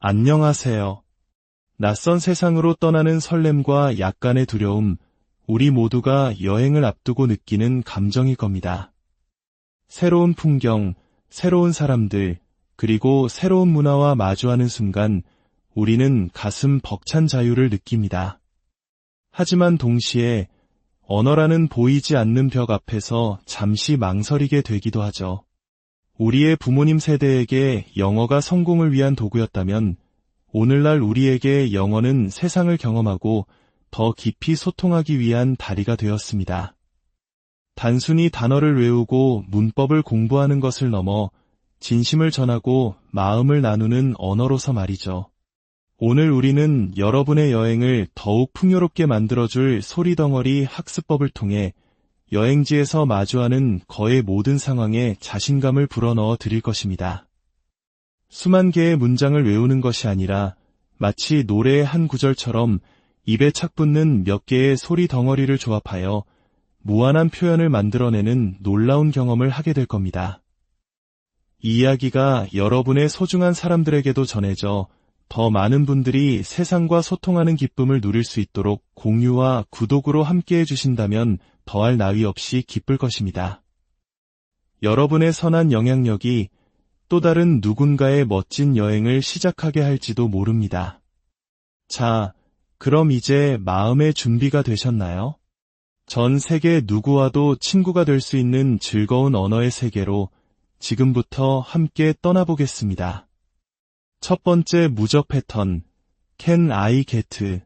안녕하세요. 낯선 세상으로 떠나는 설렘과 약간의 두려움, 우리 모두가 여행을 앞두고 느끼는 감정일 겁니다. 새로운 풍경, 새로운 사람들, 그리고 새로운 문화와 마주하는 순간 우리는 가슴 벅찬 자유를 느낍니다. 하지만 동시에 언어라는 보이지 않는 벽 앞에서 잠시 망설이게 되기도 하죠. 우리의 부모님 세대에게 영어가 성공을 위한 도구였다면 오늘날 우리에게 영어는 세상을 경험하고 더 깊이 소통하기 위한 다리가 되었습니다. 단순히 단어를 외우고 문법을 공부하는 것을 넘어 진심을 전하고 마음을 나누는 언어로서 말이죠. 오늘 우리는 여러분의 여행을 더욱 풍요롭게 만들어줄 소리덩어리 학습법을 통해 여행지에서 마주하는 거의 모든 상황에 자신감을 불어넣어 드릴 것입니다. 수만 개의 문장을 외우는 것이 아니라 마치 노래의 한 구절처럼 입에 착 붙는 몇 개의 소리 덩어리를 조합하여 무한한 표현을 만들어내는 놀라운 경험을 하게 될 겁니다. 이 이야기가 여러분의 소중한 사람들에게도 전해져 더 많은 분들이 세상과 소통하는 기쁨을 누릴 수 있도록 공유와 구독으로 함께해 주신다면 더할 나위 없이 기쁠 것입니다. 여러분의 선한 영향력이 또 다른 누군가의 멋진 여행을 시작하게 할지도 모릅니다. 자, 그럼 이제 마음의 준비가 되셨나요? 전 세계 누구와도 친구가 될 수 있는 즐거운 언어의 세계로 지금부터 함께 떠나보겠습니다. 첫 번째 무적 패턴, Can I get?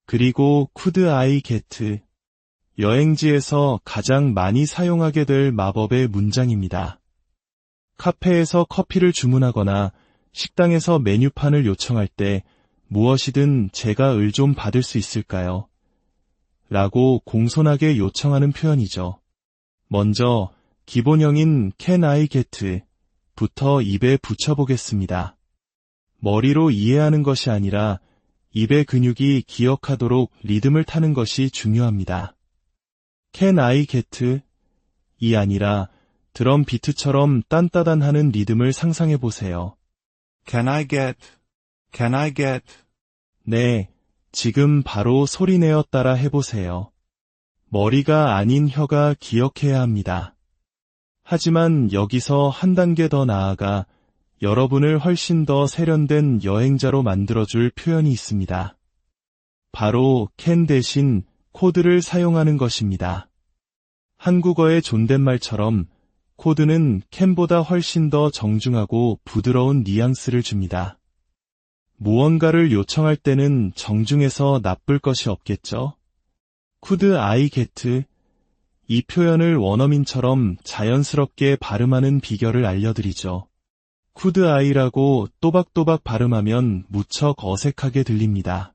그리고 Could I get? 여행지에서 가장 많이 사용하게 될 마법의 문장입니다. 카페에서 커피를 주문하거나 식당에서 메뉴판을 요청할 때 무엇이든 제가 을 좀 받을 수 있을까요? 라고 공손하게 요청하는 표현이죠. 먼저 기본형인 Can I get? 부터 입에 붙여보겠습니다. 머리로 이해하는 것이 아니라 입의 근육이 기억하도록 리듬을 타는 것이 중요합니다. Can I get? 이 아니라 드럼 비트처럼 딴따단하는 리듬을 상상해보세요. Can I get? Can I get? 네, 지금 바로 소리내어 따라 해보세요. 머리가 아닌 혀가 기억해야 합니다. 하지만 여기서 한 단계 더 나아가 여러분을 훨씬 더 세련된 여행자로 만들어줄 표현이 있습니다. 바로 can 대신 could를 사용하는 것입니다. 한국어의 존댓말처럼 could는 can보다 훨씬 더 정중하고 부드러운 뉘앙스를 줍니다. 무언가를 요청할 때는 정중해서 나쁠 것이 없겠죠? Could I get? 이 표현을 원어민처럼 자연스럽게 발음하는 비결을 알려드리죠. Could I라고 또박또박 발음하면 무척 어색하게 들립니다.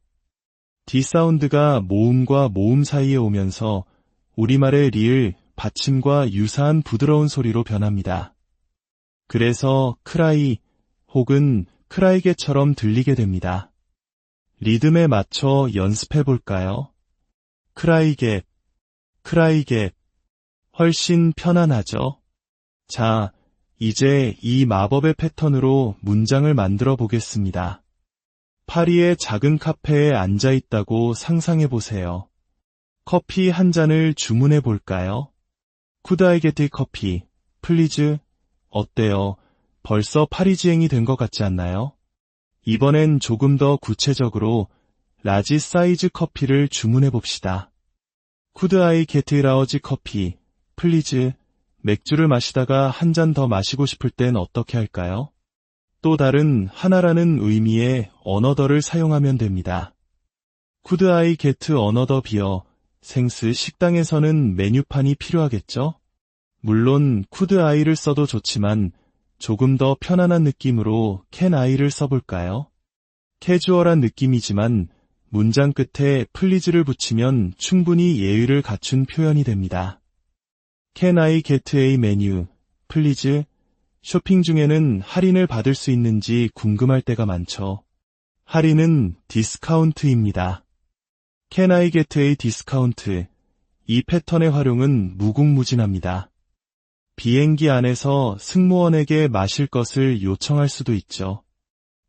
D 사운드가 모음과 모음 사이에 오면서 우리말의 리을, 받침과 유사한 부드러운 소리로 변합니다. 그래서 cry 혹은 크라이게처럼 들리게 됩니다. 리듬에 맞춰 연습해 볼까요? 크라이게, 크라이게. 훨씬 편안하죠? 자, 이제 이 마법의 패턴으로 문장을 만들어 보겠습니다. 파리의 작은 카페에 앉아 있다고 상상해 보세요. 커피 한 잔을 주문해 볼까요? Could I get coffee, please? 어때요? 벌써 파리지행이 된 것 같지 않나요? 이번엔 조금 더 구체적으로 라지 사이즈 커피를 주문해 봅시다. Could I get large coffee, please? 맥주를 마시다가 한 잔 더 마시고 싶을 땐 어떻게 할까요? 또 다른 하나라는 의미의 another를 사용하면 됩니다. Could I get another beer? 생스 식당에서는 메뉴판이 필요하겠죠? 물론 could I를 써도 좋지만 조금 더 편안한 느낌으로 can I를 써볼까요? 캐주얼한 느낌이지만 문장 끝에 please를 붙이면 충분히 예의를 갖춘 표현이 됩니다. Can I get a menu, please? 쇼핑 중에는 할인을 받을 수 있는지 궁금할 때가 많죠. 할인은 디스카운트입니다. Can I get a discount? 이 패턴의 활용은 무궁무진합니다. 비행기 안에서 승무원에게 마실 것을 요청할 수도 있죠.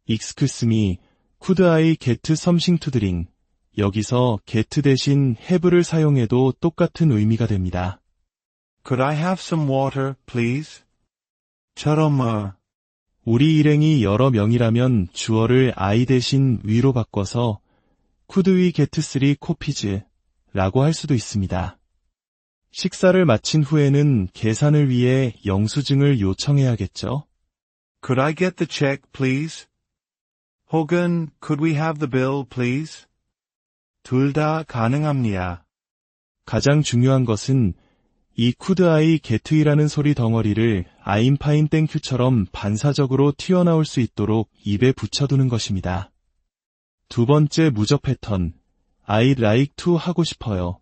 excuse me, could I get something to drink? 여기서 get 대신 have를 사용해도 똑같은 의미가 됩니다. Could I have some water, please? 처럼 우리 일행이 여러 명이라면 주어를 I 대신 we로 바꿔서 could we get 3 copies? 라고 할 수도 있습니다. 식사를 마친 후에는 계산을 위해 영수증을 요청해야겠죠? Could I get the check, please? 혹은 could we have the bill, please? 둘 다 가능합니다. 가장 중요한 것은 이 could I get이라는 소리 덩어리를 I'm fine thank you처럼 반사적으로 튀어나올 수 있도록 입에 붙여두는 것입니다. 두 번째 무적 패턴, I'd like to 하고 싶어요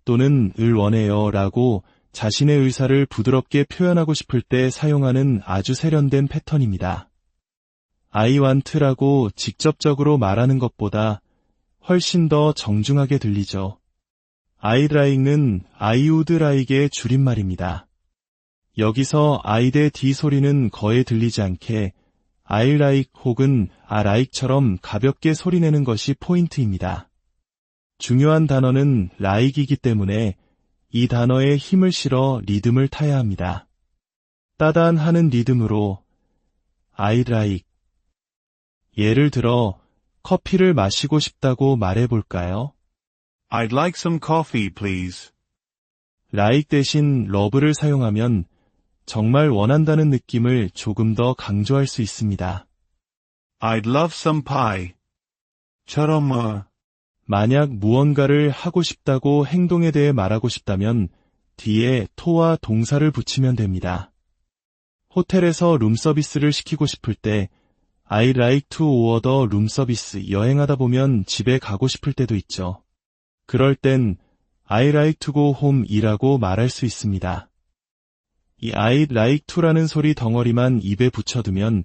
또는 을 원해요 라고 자신의 의사를 부드럽게 표현하고 싶을 때 사용하는 아주 세련된 패턴입니다. I want라고 직접적으로 말하는 것보다 훨씬 더 정중하게 들리죠. I'd like는 I would like의 줄임말입니다. 여기서 I 대 D 소리는 거의 들리지 않게 I like 혹은 I like처럼 가볍게 소리내는 것이 포인트입니다. 중요한 단어는 like이기 때문에 이 단어에 힘을 실어 리듬을 타야 합니다. 따단하는 리듬으로 I'd like. 예를 들어 커피를 마시고 싶다고 말해볼까요? I'd like some coffee, please. like 대신 love를 사용하면 정말 원한다는 느낌을 조금 더 강조할 수 있습니다. I'd love some pie. 처럼 만약 무언가를 하고 싶다고 행동에 대해 말하고 싶다면 뒤에 to와 동사를 붙이면 됩니다. 호텔에서 룸서비스를 시키고 싶을 때 I'd like to order room service. 여행하다 보면 집에 가고 싶을 때도 있죠. 그럴 땐 I'd like to go home 이라고 말할 수 있습니다. 이 I'd like to라는 소리 덩어리만 입에 붙여두면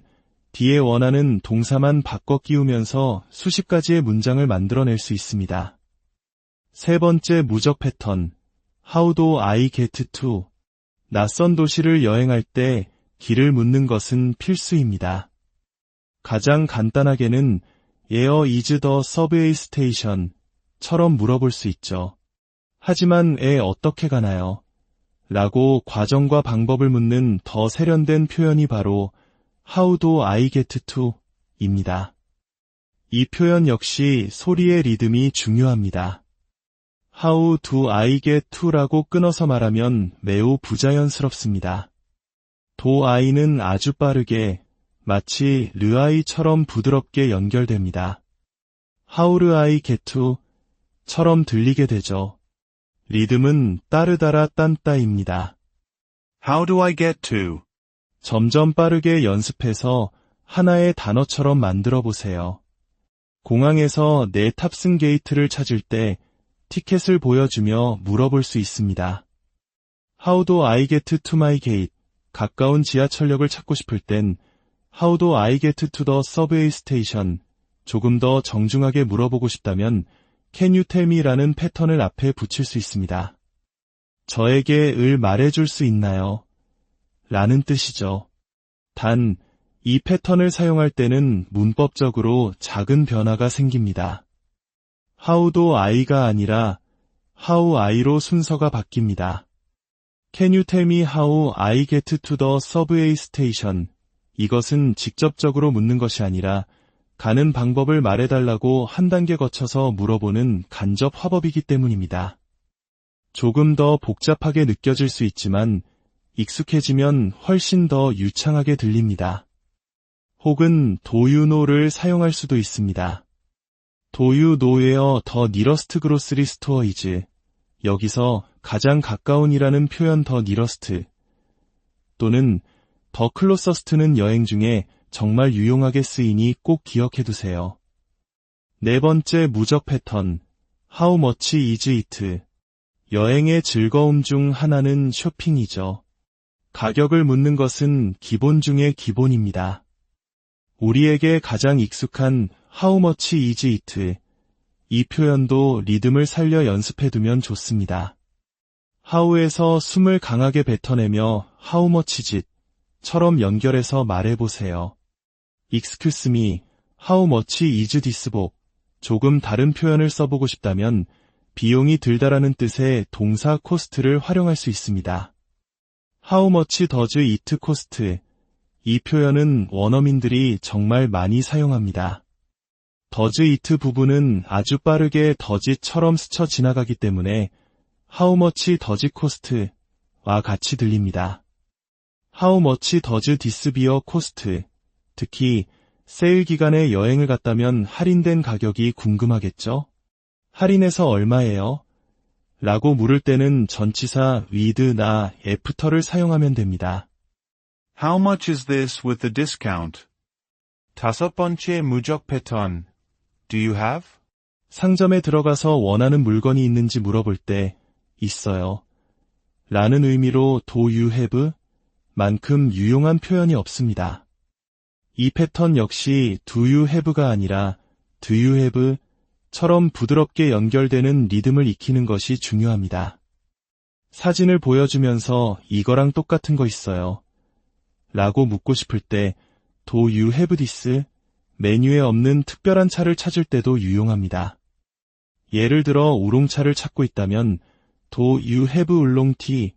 뒤에 원하는 동사만 바꿔 끼우면서 수십 가지의 문장을 만들어낼 수 있습니다. 세 번째 무적 패턴, How do I get to? 낯선 도시를 여행할 때 길을 묻는 것은 필수입니다. 가장 간단하게는 Where is the subway station? 처럼 물어볼 수 있죠. 하지만 어떻게 가나요? 라고 과정과 방법을 묻는 더 세련된 표현이 바로 How do I get to? 입니다. 이 표현 역시 소리의 리듬이 중요합니다. How do I get to? 라고 끊어서 말하면 매우 부자연스럽습니다. do I는 아주 빠르게 마치 르아이처럼 부드럽게 연결됩니다. How do I get to? 처럼 들리게 되죠. 리듬은 따르다라 딴따입니다. How do I get to? 점점 빠르게 연습해서 하나의 단어처럼 만들어 보세요. 공항에서 내 탑승 게이트를 찾을 때 티켓을 보여주며 물어볼 수 있습니다. How do I get to my gate? 가까운 지하철역을 찾고 싶을 땐 How do I get to the subway station? 조금 더 정중하게 물어보고 싶다면 Can you tell me? 라는 패턴을 앞에 붙일 수 있습니다. 저에게 을 말해줄 수 있나요? 라는 뜻이죠. 단, 이 패턴을 사용할 때는 문법적으로 작은 변화가 생깁니다. How do I가 아니라 How I로 순서가 바뀝니다. Can you tell me how I get to the subway station? 이것은 직접적으로 묻는 것이 아니라 가는 방법을 말해달라고 한 단계 거쳐서 물어보는 간접 화법이기 때문입니다. 조금 더 복잡하게 느껴질 수 있지만 익숙해지면 훨씬 더 유창하게 들립니다. 혹은 do you know를 사용할 수도 있습니다. Do you know where the nearest grocery store is? 여기서 가장 가까운이라는 표현 the nearest 또는 the closest는 여행 중에 정말 유용하게 쓰이니 꼭 기억해두세요. 네 번째 무적 패턴, How much is it? 여행의 즐거움 중 하나는 쇼핑이죠. 가격을 묻는 것은 기본 중의 기본입니다. 우리에게 가장 익숙한 How much is it? 이 표현도 리듬을 살려 연습해두면 좋습니다. How에서 숨을 강하게 뱉어내며 How much is it? 처럼 연결해서 말해보세요. excuse me, how much is this book? 조금 다른 표현을 써보고 싶다면 비용이 들다라는 뜻의 동사 cost를 활용할 수 있습니다. How much does it cost? 이 표현은 원어민들이 정말 많이 사용합니다. does it 부분은 아주 빠르게 does처럼 스쳐 지나가기 때문에 how much does it cost? 와 같이 들립니다. How much does this beer cost? 특히 세일 기간에 여행을 갔다면 할인된 가격이 궁금하겠죠? 할인해서 얼마예요? 라고 물을 때는 전치사 with나 after를 사용하면 됩니다. How much is this with the discount? 5번째 무적 패턴. Do you have? 상점에 들어가서 원하는 물건이 있는지 물어볼 때 있어요. 라는 의미로 do you have? 만큼 유용한 표현이 없습니다. 이 패턴 역시 do you have가 아니라 do you have? 처럼 부드럽게 연결되는 리듬을 익히는 것이 중요합니다. 사진을 보여주면서 이거랑 똑같은 거 있어요. 라고 묻고 싶을 때 do you have this? 메뉴에 없는 특별한 차를 찾을 때도 유용합니다. 예를 들어 우롱차를 찾고 있다면 do you have 울롱 티?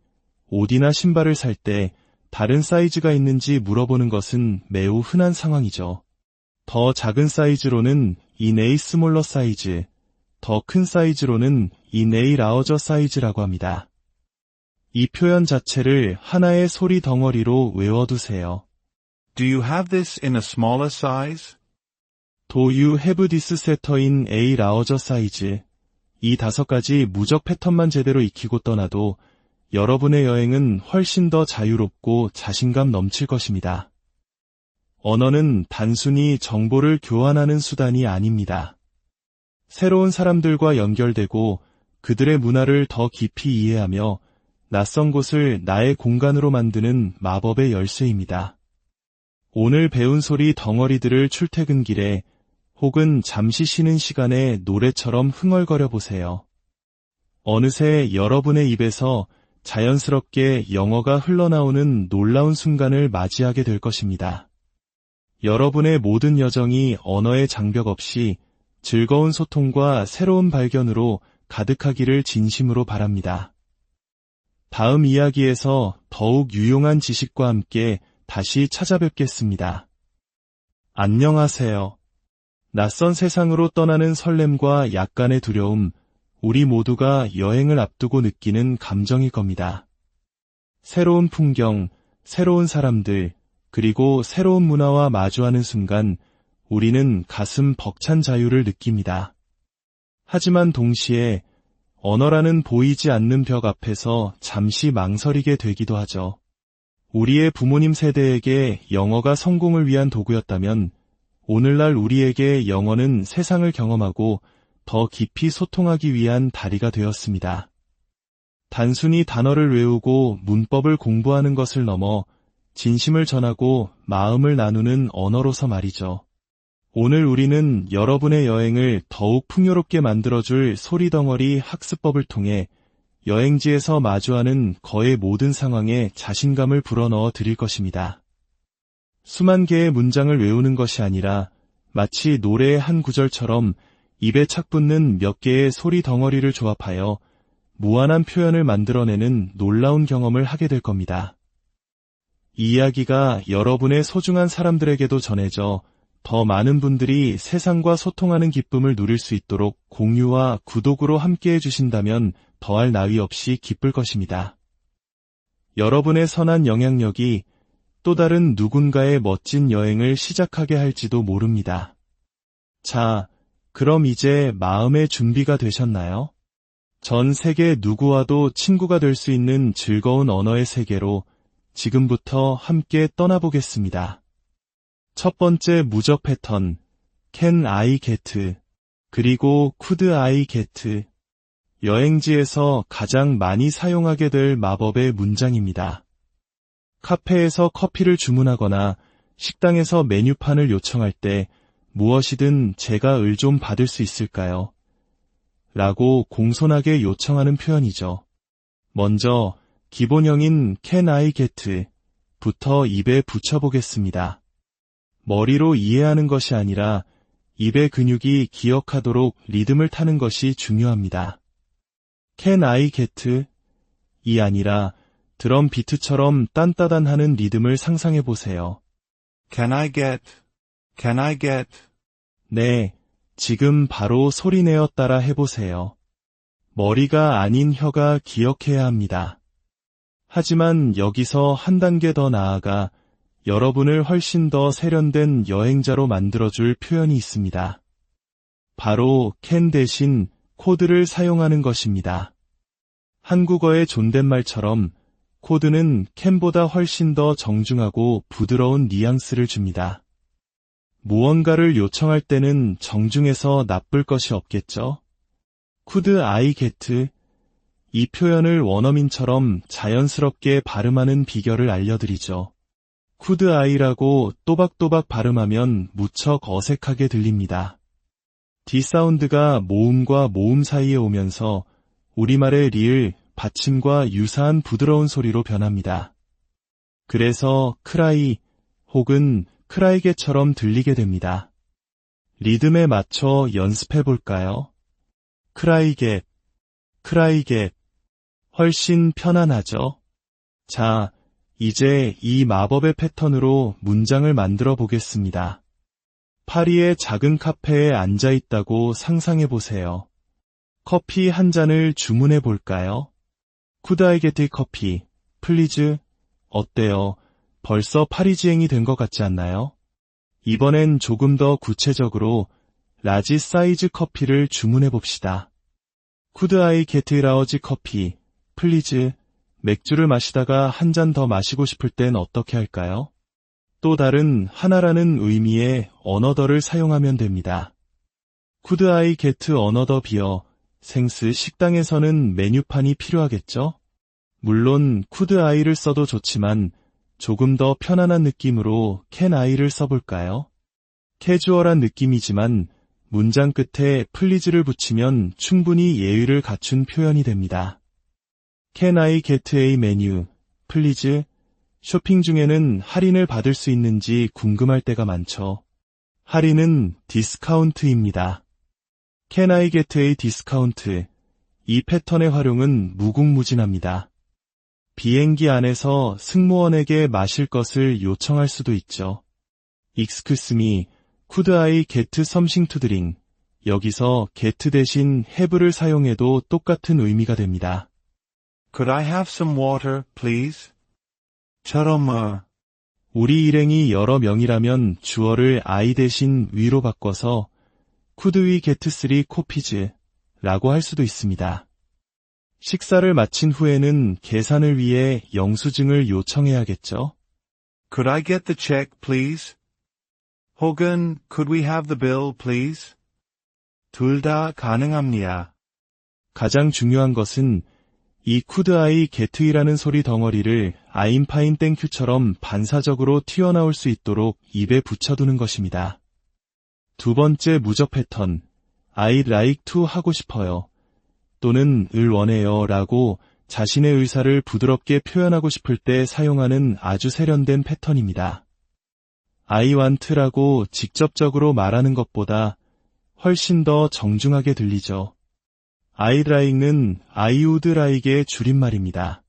옷이나 신발을 살 때 다른 사이즈가 있는지 물어보는 것은 매우 흔한 상황이죠. 더 작은 사이즈로는 in a smaller size, 더 큰 사이즈로는 in a larger size라고 합니다. 이 표현 자체를 하나의 소리 덩어리로 외워두세요. Do you have this in a smaller size? Do you have this sweater in a larger size? 이 5가지 무적 패턴만 제대로 익히고 떠나도 여러분의 여행은 훨씬 더 자유롭고 자신감 넘칠 것입니다. 언어는 단순히 정보를 교환하는 수단이 아닙니다. 새로운 사람들과 연결되고 그들의 문화를 더 깊이 이해하며 낯선 곳을 나의 공간으로 만드는 마법의 열쇠입니다. 오늘 배운 소리 덩어리들을 출퇴근길에 혹은 잠시 쉬는 시간에 노래처럼 흥얼거려 보세요. 어느새 여러분의 입에서 자연스럽게 영어가 흘러나오는 놀라운 순간을 맞이하게 될 것입니다. 여러분의 모든 여정이 언어의 장벽 없이 즐거운 소통과 새로운 발견으로 가득하기를 진심으로 바랍니다. 다음 이야기에서 더욱 유용한 지식과 함께 다시 찾아뵙겠습니다. 안녕하세요. 낯선 세상으로 떠나는 설렘과 약간의 두려움, 우리 모두가 여행을 앞두고 느끼는 감정일 겁니다. 새로운 풍경, 새로운 사람들, 그리고 새로운 문화와 마주하는 순간 우리는 가슴 벅찬 자유를 느낍니다. 하지만 동시에 언어라는 보이지 않는 벽 앞에서 잠시 망설이게 되기도 하죠. 우리의 부모님 세대에게 영어가 성공을 위한 도구였다면 오늘날 우리에게 영어는 세상을 경험하고 더 깊이 소통하기 위한 다리가 되었습니다. 단순히 단어를 외우고 문법을 공부하는 것을 넘어 진심을 전하고 마음을 나누는 언어로서 말이죠. 오늘 우리는 여러분의 여행을 더욱 풍요롭게 만들어줄 소리덩어리 학습법을 통해 여행지에서 마주하는 거의 모든 상황에 자신감을 불어넣어 드릴 것입니다. 수만 개의 문장을 외우는 것이 아니라 마치 노래의 한 구절처럼 입에 착 붙는 몇 개의 소리 덩어리를 조합하여 무한한 표현을 만들어내는 놀라운 경험을 하게 될 겁니다. 이 이야기가 여러분의 소중한 사람들에게도 전해져 더 많은 분들이 세상과 소통하는 기쁨을 누릴 수 있도록 공유와 구독으로 함께해 주신다면 더할 나위 없이 기쁠 것입니다. 여러분의 선한 영향력이 또 다른 누군가의 멋진 여행을 시작하게 할지도 모릅니다. 자, 그럼 이제 마음의 준비가 되셨나요? 전 세계 누구와도 친구가 될 수 있는 즐거운 언어의 세계로 지금부터 함께 떠나보겠습니다. 첫 번째 무적 패턴, Can I get? 그리고 Could I get? 여행지에서 가장 많이 사용하게 될 마법의 문장입니다. 카페에서 커피를 주문하거나 식당에서 메뉴판을 요청할 때 무엇이든 제가 을 좀 받을 수 있을까요? 라고 공손하게 요청하는 표현이죠. 먼저 기본형인 Can I get? 부터 입에 붙여보겠습니다. 머리로 이해하는 것이 아니라 입의 근육이 기억하도록 리듬을 타는 것이 중요합니다. Can I get? 이 아니라 드럼 비트처럼 딴따단하는 리듬을 상상해 보세요. Can I get? Can I get? 네, 지금 바로 소리내어 따라 해보세요. 머리가 아닌 혀가 기억해야 합니다. 하지만 여기서 한 단계 더 나아가 여러분을 훨씬 더 세련된 여행자로 만들어줄 표현이 있습니다. 바로 can 대신 could를 사용하는 것입니다. 한국어의 존댓말처럼 could는 can보다 훨씬 더 정중하고 부드러운 뉘앙스를 줍니다. 무언가를 요청할 때는 정중해서 나쁠 것이 없겠죠? Could I get? 이 표현을 원어민처럼 자연스럽게 발음하는 비결을 알려드리죠. Could I라고 또박또박 발음하면 무척 어색하게 들립니다. D 사운드가 모음과 모음 사이에 오면서 우리말의 리을, 받침과 유사한 부드러운 소리로 변합니다. 그래서 cry 혹은 크라이게처럼 들리게 됩니다. 리듬에 맞춰 연습해 볼까요? 크라이게, 크라이게. 훨씬 편안하죠? 자, 이제 이 마법의 패턴으로 문장을 만들어 보겠습니다. 파리의 작은 카페에 앉아 있다고 상상해 보세요. 커피 한 잔을 주문해 볼까요? Could I get coffee, please? 어때요? 벌써 파리지행이 된 것 같지 않나요? 이번엔 조금 더 구체적으로 라지 사이즈 커피를 주문해 봅시다. Could I get large coffee, please? 맥주를 마시다가 한 잔 더 마시고 싶을 땐 어떻게 할까요? 또 다른 하나라는 의미의 another를 사용하면 됩니다. Could I get another beer? 생스 식당에서는 메뉴판이 필요하겠죠? 물론 could I를 써도 좋지만 조금 더 편안한 느낌으로 can I를 써볼까요? 캐주얼한 느낌이지만 문장 끝에 please를 붙이면 충분히 예의를 갖춘 표현이 됩니다. Can I get a menu, please? 쇼핑 중에는 할인을 받을 수 있는지 궁금할 때가 많죠. 할인은 디스카운트입니다. Can I get a discount? 이 패턴의 활용은 무궁무진합니다. 비행기 안에서 승무원에게 마실 것을 요청할 수도 있죠. Excuse me, could I get something to drink? 여기서 get 대신 have를 사용해도 똑같은 의미가 됩니다. Could I have some water, please? 처럼 우리 일행이 여러 명이라면 주어를 I 대신 we로 바꿔서 Could we get 3 coffees? 라고 할 수도 있습니다. 식사를 마친 후에는 계산을 위해 영수증을 요청해야겠죠? Could I get the check, please? 혹은 Could we have the bill, please? 둘 다 가능합니다. 가장 중요한 것은 이 could I get이라는 소리 덩어리를 I'm fine thank you처럼 반사적으로 튀어나올 수 있도록 입에 붙여두는 것입니다. 두 번째 무적 패턴, I'd like to 하고 싶어요. 또는 을 원해요 라고 자신의 의사를 부드럽게 표현하고 싶을 때 사용하는 아주 세련된 패턴입니다. I want라고 직접적으로 말하는 것보다 훨씬 더 정중하게 들리죠. I'd like는 I would like의 줄임말입니다.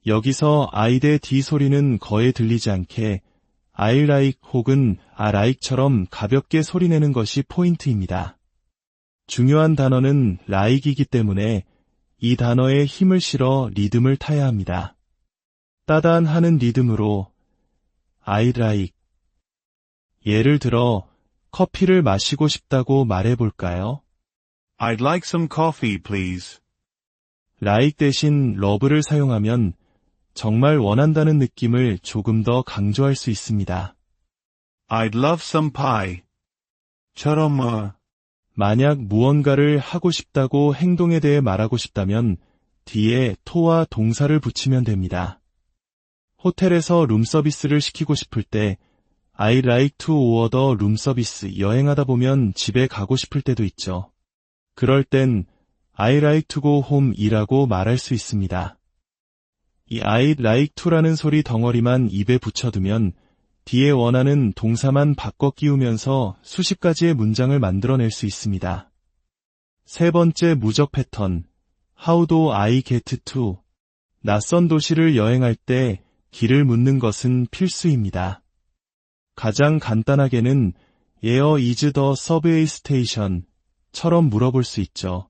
여기서 I 대 D 소리는 거의 들리지 않게 I like 혹은 I like처럼 가볍게 소리내는 것이 포인트입니다. 중요한 단어는 like이기 때문에 이 단어에 힘을 실어 리듬을 타야 합니다. 따단하는 리듬으로 I'd like. 예를 들어 커피를 마시고 싶다고 말해볼까요? I'd like some coffee, please. like 대신 love를 사용하면 정말 원한다는 느낌을 조금 더 강조할 수 있습니다. I'd love some pie. 처럼 만약 무언가를 하고 싶다고 행동에 대해 말하고 싶다면 뒤에 to와 동사를 붙이면 됩니다. 호텔에서 룸서비스를 시키고 싶을 때 I'd like to order room service. 여행하다 보면 집에 가고 싶을 때도 있죠. 그럴 땐 I'd like to go home 이라고 말할 수 있습니다. 이 I'd like to라는 소리 덩어리만 입에 붙여두면 뒤에 원하는 동사만 바꿔 끼우면서 수십 가지의 문장을 만들어낼 수 있습니다. 세 번째 무적 패턴, How do I get to? 낯선 도시를 여행할 때 길을 묻는 것은 필수입니다. 가장 간단하게는 Where is the subway station? 처럼 물어볼 수 있죠.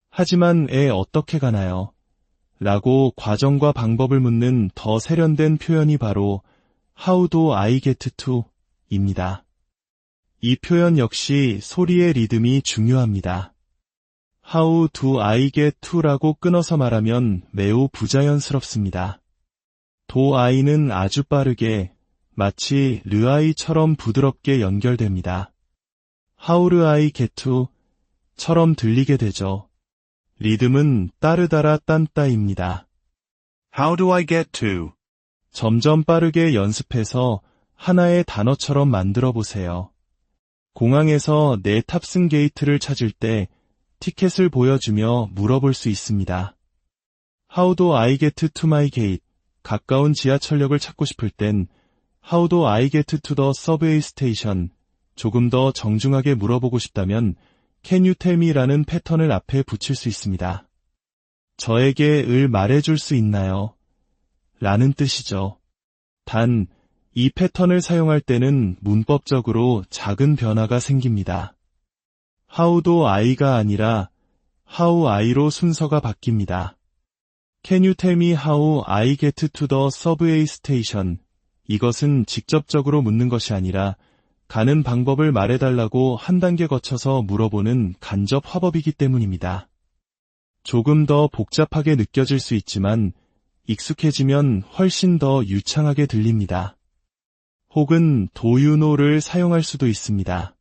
하지만 어떻게 가나요? 라고 과정과 방법을 묻는 더 세련된 표현이 바로 How do I get to? 입니다. 이 표현 역시 소리의 리듬이 중요합니다. How do I get to라고 끊어서 말하면 매우 부자연스럽습니다. do I는 아주 빠르게 마치 르아이처럼 부드럽게 연결됩니다. How do I get to? 처럼 들리게 되죠. 리듬은 따르다라 딴따입니다. How do I get to? 점점 빠르게 연습해서 하나의 단어처럼 만들어 보세요. 공항에서 내 탑승 게이트를 찾을 때 티켓을 보여주며 물어볼 수 있습니다. How do I get to my gate? 가까운 지하철역을 찾고 싶을 땐 How do I get to the subway station? 조금 더 정중하게 물어보고 싶다면 Can you tell me? 라는 패턴을 앞에 붙일 수 있습니다. 저에게 말해줄 수 있나요? 라는 뜻이죠. 단, 이 패턴을 사용할 때는 문법적으로 작은 변화가 생깁니다. How do I가 아니라 How I로 순서가 바뀝니다. Can you tell me how I get to the subway station? 이것은 직접적으로 묻는 것이 아니라 가는 방법을 말해달라고 한 단계 거쳐서 물어보는 간접 화법이기 때문입니다. 조금 더 복잡하게 느껴질 수 있지만 익숙해지면 훨씬 더 유창하게 들립니다. 혹은 do you know를 사용할 수도 있습니다.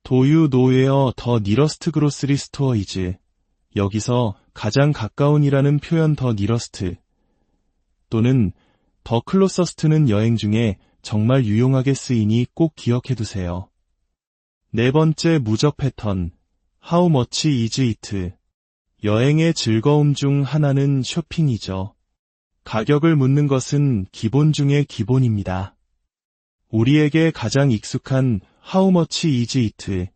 Do you know where the nearest grocery store is? 여기서 가장 가까운이라는 표현 the nearest 또는 the closest는 여행 중에 정말 유용하게 쓰이니 꼭 기억해두세요. 네 번째 무적 패턴, How much is it? 여행의 즐거움 중 하나는 쇼핑이죠. 가격을 묻는 것은 기본 중의 기본입니다. 우리에게 가장 익숙한 How much is it?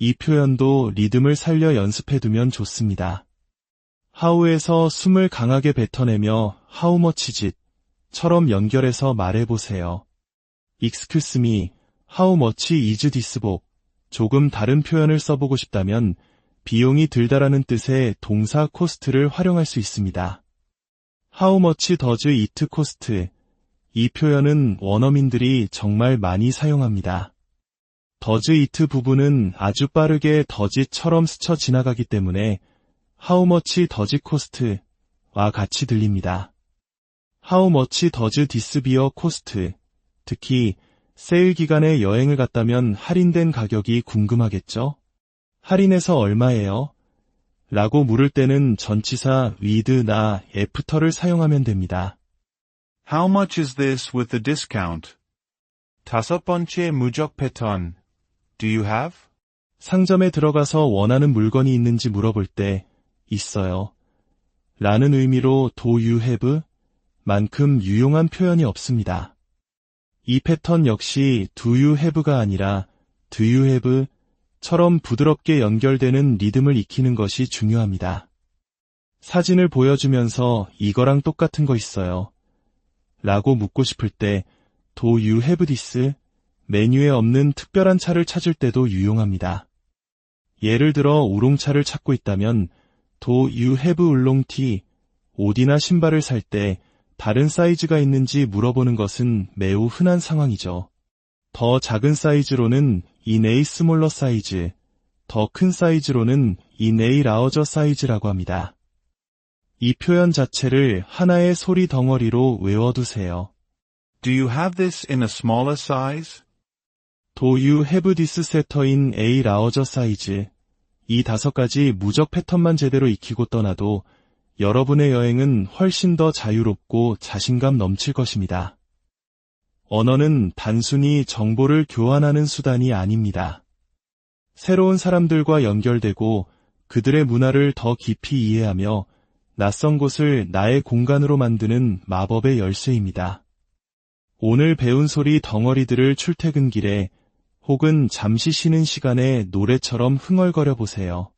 이 표현도 리듬을 살려 연습해두면 좋습니다. How에서 숨을 강하게 뱉어내며 How much is it? 처럼 연결해서 말해보세요. Excuse me, how much is this book? 조금 다른 표현을 써보고 싶다면 비용이 들다라는 뜻의 동사 cost를 활용할 수 있습니다. How much does it cost? 이 표현은 원어민들이 정말 많이 사용합니다. does it 부분은 아주 빠르게 does처럼 스쳐 지나가기 때문에 How much does it cost? 와 같이 들립니다. How much does this beer cost? 특히 세일 기간에 여행을 갔다면 할인된 가격이 궁금하겠죠? 할인해서 얼마예요? 라고 물을 때는 전치사 with나 after를 사용하면 됩니다. How much is this with the discount? 다섯 번째 무적 패턴. Do you have? 상점에 들어가서 원하는 물건이 있는지 물어볼 때 있어요. 라는 의미로 do you have? 만큼 유용한 표현이 없습니다. 이 패턴 역시 do you have가 아니라 do you have? 처럼 부드럽게 연결되는 리듬을 익히는 것이 중요합니다. 사진을 보여주면서 이거랑 똑같은 거 있어요. 라고 묻고 싶을 때 do you have this? 메뉴에 없는 특별한 차를 찾을 때도 유용합니다. 예를 들어 우롱차를 찾고 있다면 do you have 울롱 티? 옷이나 신발을 살 때 다른 사이즈가 있는지 물어보는 것은 매우 흔한 상황이죠. 더 작은 사이즈로는 in a smaller size, 더 큰 사이즈로는 in a larger size라고 합니다. 이 표현 자체를 하나의 소리 덩어리로 외워두세요. Do you have this in a smaller size? Do you have this sweater in a larger size? 이 5가지 무적 패턴만 제대로 익히고 떠나도 여러분의 여행은 훨씬 더 자유롭고 자신감 넘칠 것입니다. 언어는 단순히 정보를 교환하는 수단이 아닙니다. 새로운 사람들과 연결되고 그들의 문화를 더 깊이 이해하며 낯선 곳을 나의 공간으로 만드는 마법의 열쇠입니다. 오늘 배운 소리 덩어리들을 출퇴근길에 혹은 잠시 쉬는 시간에 노래처럼 흥얼거려 보세요.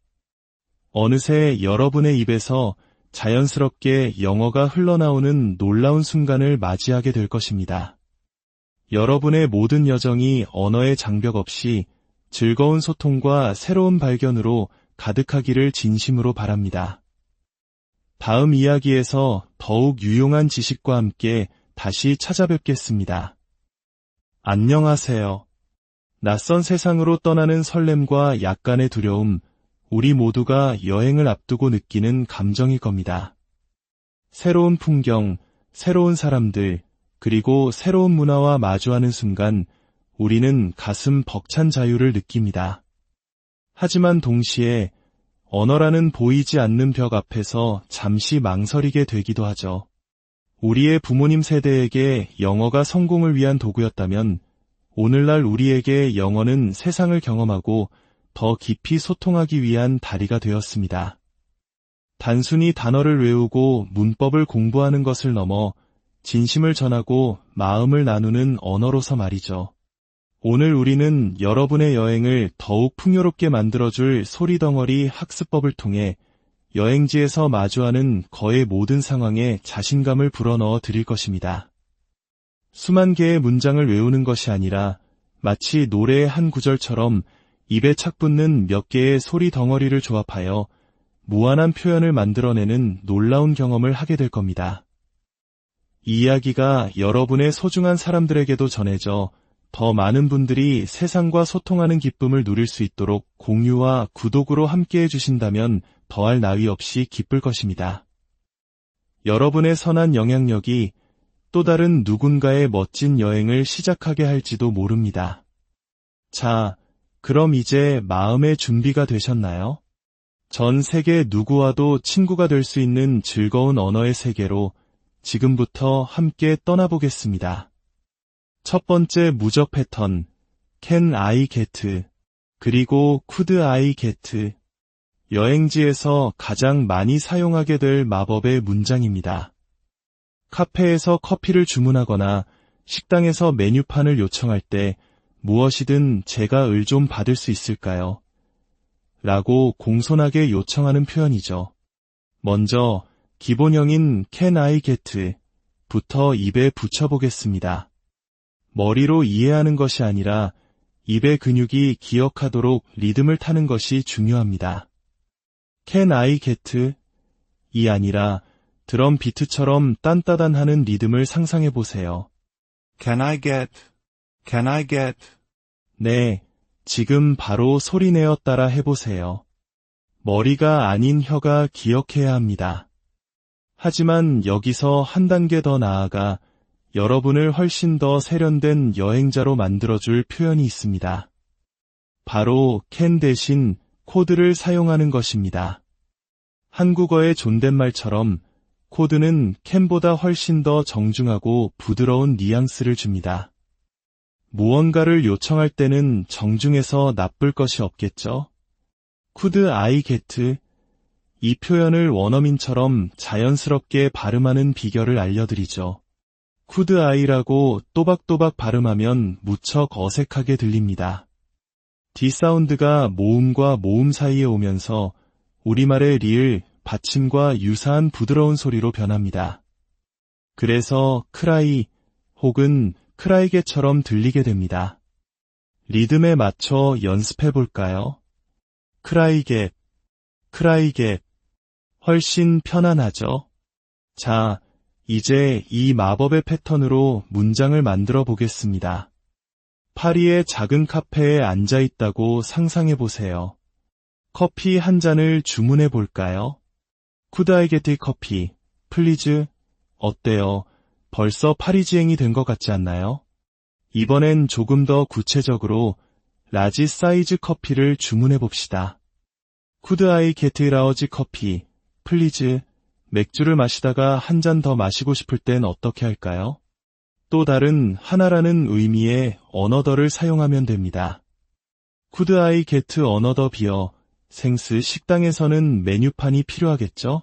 어느새 여러분의 입에서 자연스럽게 영어가 흘러나오는 놀라운 순간을 맞이하게 될 것입니다. 여러분의 모든 여정이 언어의 장벽 없이 즐거운 소통과 새로운 발견으로 가득하기를 진심으로 바랍니다. 다음 이야기에서 더욱 유용한 지식과 함께 다시 찾아뵙겠습니다. 안녕하세요. 낯선 세상으로 떠나는 설렘과 약간의 두려움, 우리 모두가 여행을 앞두고 느끼는 감정일 겁니다. 새로운 풍경, 새로운 사람들, 그리고 새로운 문화와 마주하는 순간 우리는 가슴 벅찬 자유를 느낍니다. 하지만 동시에 언어라는 보이지 않는 벽 앞에서 잠시 망설이게 되기도 하죠. 우리의 부모님 세대에게 영어가 성공을 위한 도구였다면 오늘날 우리에게 영어는 세상을 경험하고 더 깊이 소통하기 위한 다리가 되었습니다. 단순히 단어를 외우고 문법을 공부하는 것을 넘어 진심을 전하고 마음을 나누는 언어로서 말이죠. 오늘 우리는 여러분의 여행을 더욱 풍요롭게 만들어줄 소리덩어리 학습법을 통해 여행지에서 마주하는 거의 모든 상황에 자신감을 불어넣어 드릴 것입니다. 수만 개의 문장을 외우는 것이 아니라 마치 노래의 한 구절처럼 입에 착 붙는 몇 개의 소리 덩어리를 조합하여 무한한 표현을 만들어내는 놀라운 경험을 하게 될 겁니다. 이 이야기가 여러분의 소중한 사람들에게도 전해져 더 많은 분들이 세상과 소통하는 기쁨을 누릴 수 있도록 공유와 구독으로 함께해 주신다면 더할 나위 없이 기쁠 것입니다. 여러분의 선한 영향력이 또 다른 누군가의 멋진 여행을 시작하게 할지도 모릅니다. 자, 그럼 이제 마음의 준비가 되셨나요? 전 세계 누구와도 친구가 될 수 있는 즐거운 언어의 세계로 지금부터 함께 떠나보겠습니다. 첫 번째 무적 패턴, Can I get, 그리고 Could I get. 여행지에서 가장 많이 사용하게 될 마법의 문장입니다. 카페에서 커피를 주문하거나 식당에서 메뉴판을 요청할 때 무엇이든 제가 을 좀 받을 수 있을까요? 라고 공손하게 요청하는 표현이죠. 먼저 기본형인 Can I get 부터 입에 붙여보겠습니다. 머리로 이해하는 것이 아니라 입의 근육이 기억하도록 리듬을 타는 것이 중요합니다. Can I get? 이 아니라 드럼 비트처럼 딴따단하는 리듬을 상상해 보세요. Can I get? Can I get? 네, 지금 바로 소리내어 따라 해보세요. 머리가 아닌 혀가 기억해야 합니다. 하지만 여기서 한 단계 더 나아가 여러분을 훨씬 더 세련된 여행자로 만들어줄 표현이 있습니다. 바로 can 대신 could를 사용하는 것입니다. 한국어의 존댓말처럼 could는 can보다 훨씬 더 정중하고 부드러운 뉘앙스를 줍니다. 무언가를 요청할 때는 정중해서 나쁠 것이 없겠죠? Could I get? 이 표현을 원어민처럼 자연스럽게 발음하는 비결을 알려드리죠. Could I라고 또박또박 발음하면 무척 어색하게 들립니다. D 사운드가 모음과 모음 사이에 오면서 우리말의 리을, 받침과 유사한 부드러운 소리로 변합니다. 그래서 cry 혹은 크라이게처럼 들리게 됩니다. 리듬에 맞춰 연습해 볼까요? 크라이게, 크라이게. 훨씬 편안하죠? 자, 이제 이 마법의 패턴으로 문장을 만들어 보겠습니다. 파리의 작은 카페에 앉아 있다고 상상해 보세요. 커피 한 잔을 주문해 볼까요? Could I get coffee, please? 어때요? 벌써 파리지행이 된 것 같지 않나요? 이번엔 조금 더 구체적으로 라지 사이즈 커피를 주문해 봅시다. Could I get large coffee, please? 맥주를 마시다가 한 잔 더 마시고 싶을 땐 어떻게 할까요? 또 다른 하나라는 의미의 another를 사용하면 됩니다. Could I get another beer? 생스 식당에서는 메뉴판이 필요하겠죠?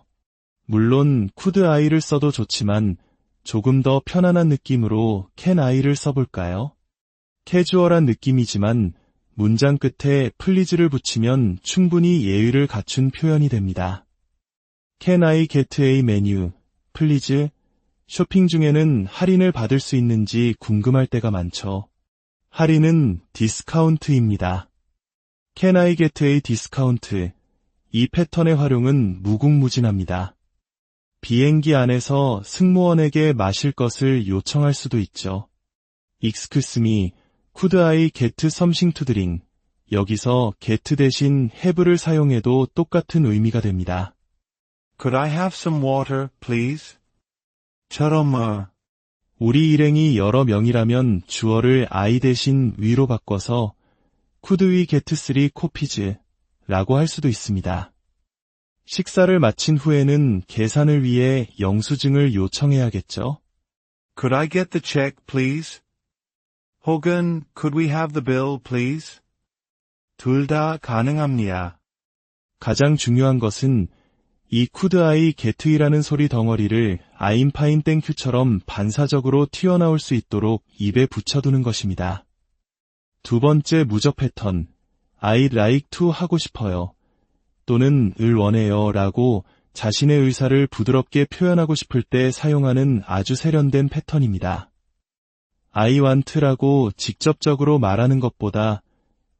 물론 could I를 써도 좋지만 조금 더 편안한 느낌으로 can I를 써볼까요? 캐주얼한 느낌이지만 문장 끝에 please를 붙이면 충분히 예의를 갖춘 표현이 됩니다. Can I get a menu, please? 쇼핑 중에는 할인을 받을 수 있는지 궁금할 때가 많죠. 할인은 디스카운트입니다. Can I get a discount? 이 패턴의 활용은 무궁무진합니다. 비행기 안에서 승무원에게 마실 것을 요청할 수도 있죠. Excuse me, could I get something to drink? 여기서 get 대신 have를 사용해도 똑같은 의미가 됩니다. Could I have some water, please? 처럼 우리 일행이 여러 명이라면 주어를 I 대신 we로 바꿔서 could we get 3 coffees? 라고 할 수도 있습니다. 식사를 마친 후에는 계산을 위해 영수증을 요청해야겠죠. Could I get the check, please? 혹은 could we have the bill, please? 둘 다 가능합니다. 가장 중요한 것은 이 could I get이라는 소리 덩어리를 I'm fine thank you처럼 반사적으로 튀어나올 수 있도록 입에 붙여두는 것입니다. 두 번째 무적 패턴, I'd like to 하고 싶어요. 또는 을 원해요 라고 자신의 의사를 부드럽게 표현하고 싶을 때 사용하는 아주 세련된 패턴입니다. I want라고 직접적으로 말하는 것보다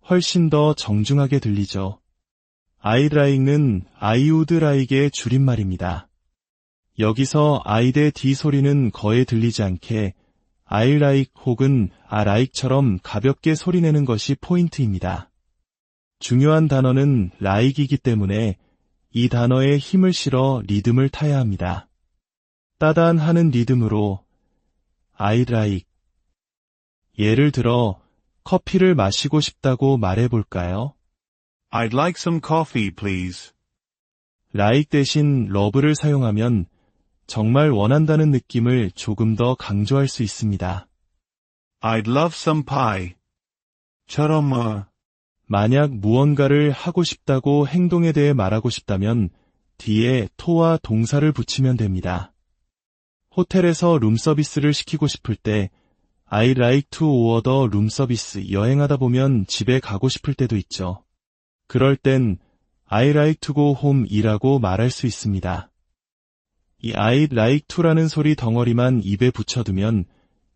훨씬 더 정중하게 들리죠. I'd like는 I would like의 줄임말입니다. 여기서 I 대 D 소리는 거의 들리지 않게 I like 혹은 I like처럼 가볍게 소리내는 것이 포인트입니다. 중요한 단어는 like이기 때문에 이 단어에 힘을 실어 리듬을 타야 합니다. 따단하는 리듬으로 I'd like. 예를 들어 커피를 마시고 싶다고 말해볼까요? I'd like some coffee, please. like 대신 love를 사용하면 정말 원한다는 느낌을 조금 더 강조할 수 있습니다. I'd love some pie. 처럼 만약 무언가를 하고 싶다고 행동에 대해 말하고 싶다면 뒤에 to와 동사를 붙이면 됩니다. 호텔에서 룸서비스를 시키고 싶을 때 I'd like to order room service. 여행하다 보면 집에 가고 싶을 때도 있죠. 그럴 땐 I'd like to go home 이라고 말할 수 있습니다. 이 I'd like to라는 소리 덩어리만 입에 붙여두면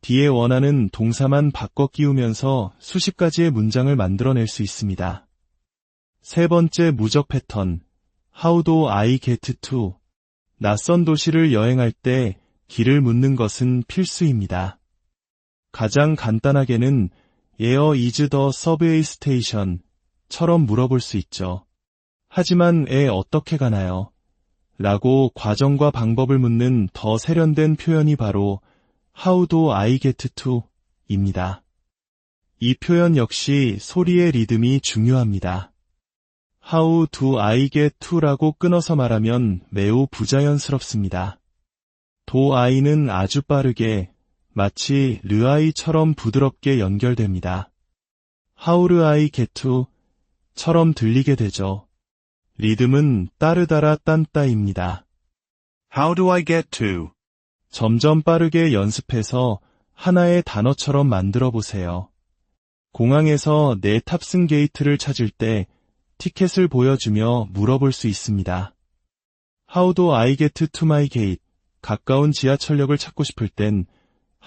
뒤에 원하는 동사만 바꿔 끼우면서 수십 가지의 문장을 만들어낼 수 있습니다. 세 번째 무적 패턴, How do I get to? 낯선 도시를 여행할 때 길을 묻는 것은 필수입니다. 가장 간단하게는 Where is the subway station? 처럼 물어볼 수 있죠. 하지만 어떻게 가나요? 라고 과정과 방법을 묻는 더 세련된 표현이 바로 How do I get to? 입니다. 이 표현 역시 소리의 리듬이 중요합니다. How do I get to? 라고 끊어서 말하면 매우 부자연스럽습니다. do I는 아주 빠르게 마치 르아이처럼 부드럽게 연결됩니다. How do I get to? 처럼 들리게 되죠. 리듬은 따르다라 딴따입니다. How do I get to? 점점 빠르게 연습해서 하나의 단어처럼 만들어 보세요. 공항에서 내 탑승 게이트를 찾을 때 티켓을 보여주며 물어볼 수 있습니다. How do I get to my gate? 가까운 지하철역을 찾고 싶을 땐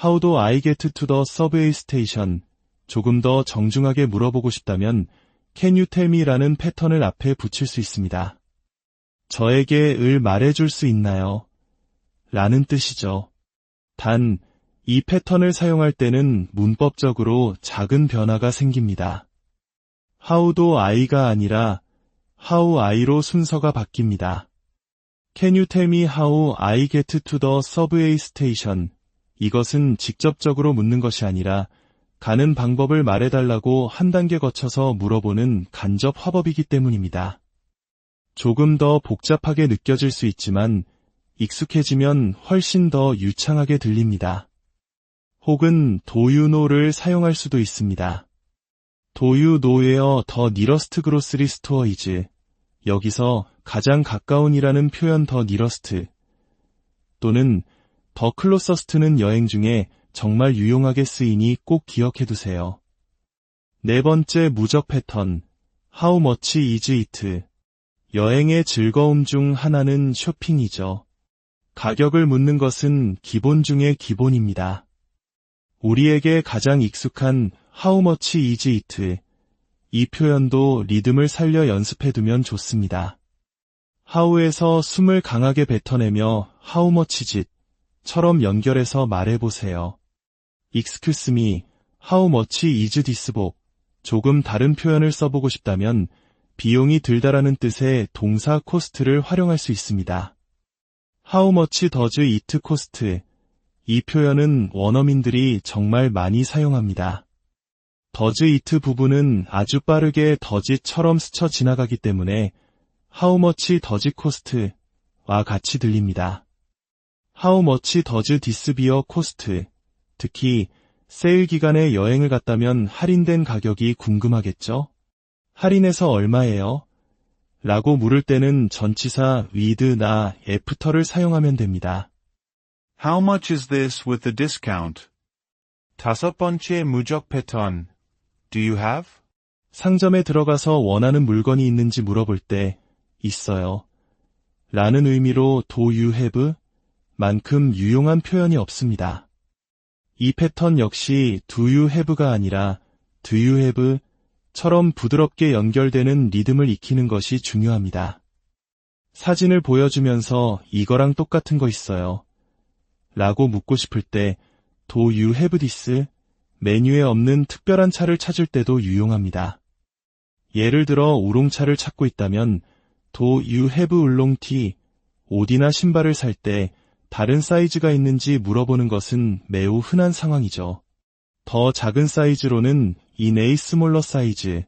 How do I get to the subway station? 조금 더 정중하게 물어보고 싶다면 Can you tell me라는 패턴을 앞에 붙일 수 있습니다. 저에게 을 말해줄 수 있나요? 라는 뜻이죠. 단, 이 패턴을 사용할 때는 문법적으로 작은 변화가 생깁니다. How do I가 아니라 How I로 순서가 바뀝니다. Can you tell me how I get to the subway station? 이것은 직접적으로 묻는 것이 아니라 가는 방법을 말해달라고 한 단계 거쳐서 물어보는 간접 화법이기 때문입니다. 조금 더 복잡하게 느껴질 수 있지만 익숙해지면 훨씬 더 유창하게 들립니다. 혹은 do you know를 사용할 수도 있습니다. Do you know where the nearest grocery store is? 여기서 가장 가까운이라는 표현 the nearest 또는 더 클로서스트는 여행 중에 정말 유용하게 쓰이니 꼭 기억해두세요. 네 번째 무적 패턴, How much is it? 여행의 즐거움 중 하나는 쇼핑이죠. 가격을 묻는 것은 기본 중의 기본입니다. 우리에게 가장 익숙한 How much is it? 이 표현도 리듬을 살려 연습해두면 좋습니다. how에서 숨을 강하게 뱉어내며 How much is it? 처럼 연결해서 말해보세요. Excuse me, how much is this book? 조금 다른 표현을 써보고 싶다면 비용이 들다라는 뜻의 동사 cost를 활용할 수 있습니다. How much does it cost? 이 표현은 원어민들이 정말 많이 사용합니다. does it 부분은 아주 빠르게 does처럼 스쳐 지나가기 때문에 How much does it cost? 와 같이 들립니다. How much does this beer cost? 특히 세일 기간에 여행을 갔다면 할인된 가격이 궁금하겠죠? 할인해서 얼마예요? 라고 물을 때는 전치사 with나 after를 사용하면 됩니다. How much is this with the discount? 다섯 번째 무적 패턴. Do you have? 상점에 들어가서 원하는 물건이 있는지 물어볼 때 있어요. 라는 의미로 do you have? 만큼 유용한 표현이 없습니다. 이 패턴 역시 do you have가 아니라 do you have? 처럼 부드럽게 연결되는 리듬을 익히는 것이 중요합니다. 사진을 보여주면서 이거랑 똑같은 거 있어요. 라고 묻고 싶을 때 do you have this? 메뉴에 없는 특별한 차를 찾을 때도 유용합니다. 예를 들어 우롱차를 찾고 있다면 do you have 울롱 티? 옷이나 신발을 살 때 다른 사이즈가 있는지 물어보는 것은 매우 흔한 상황이죠. 더 작은 사이즈로는 in a smaller size,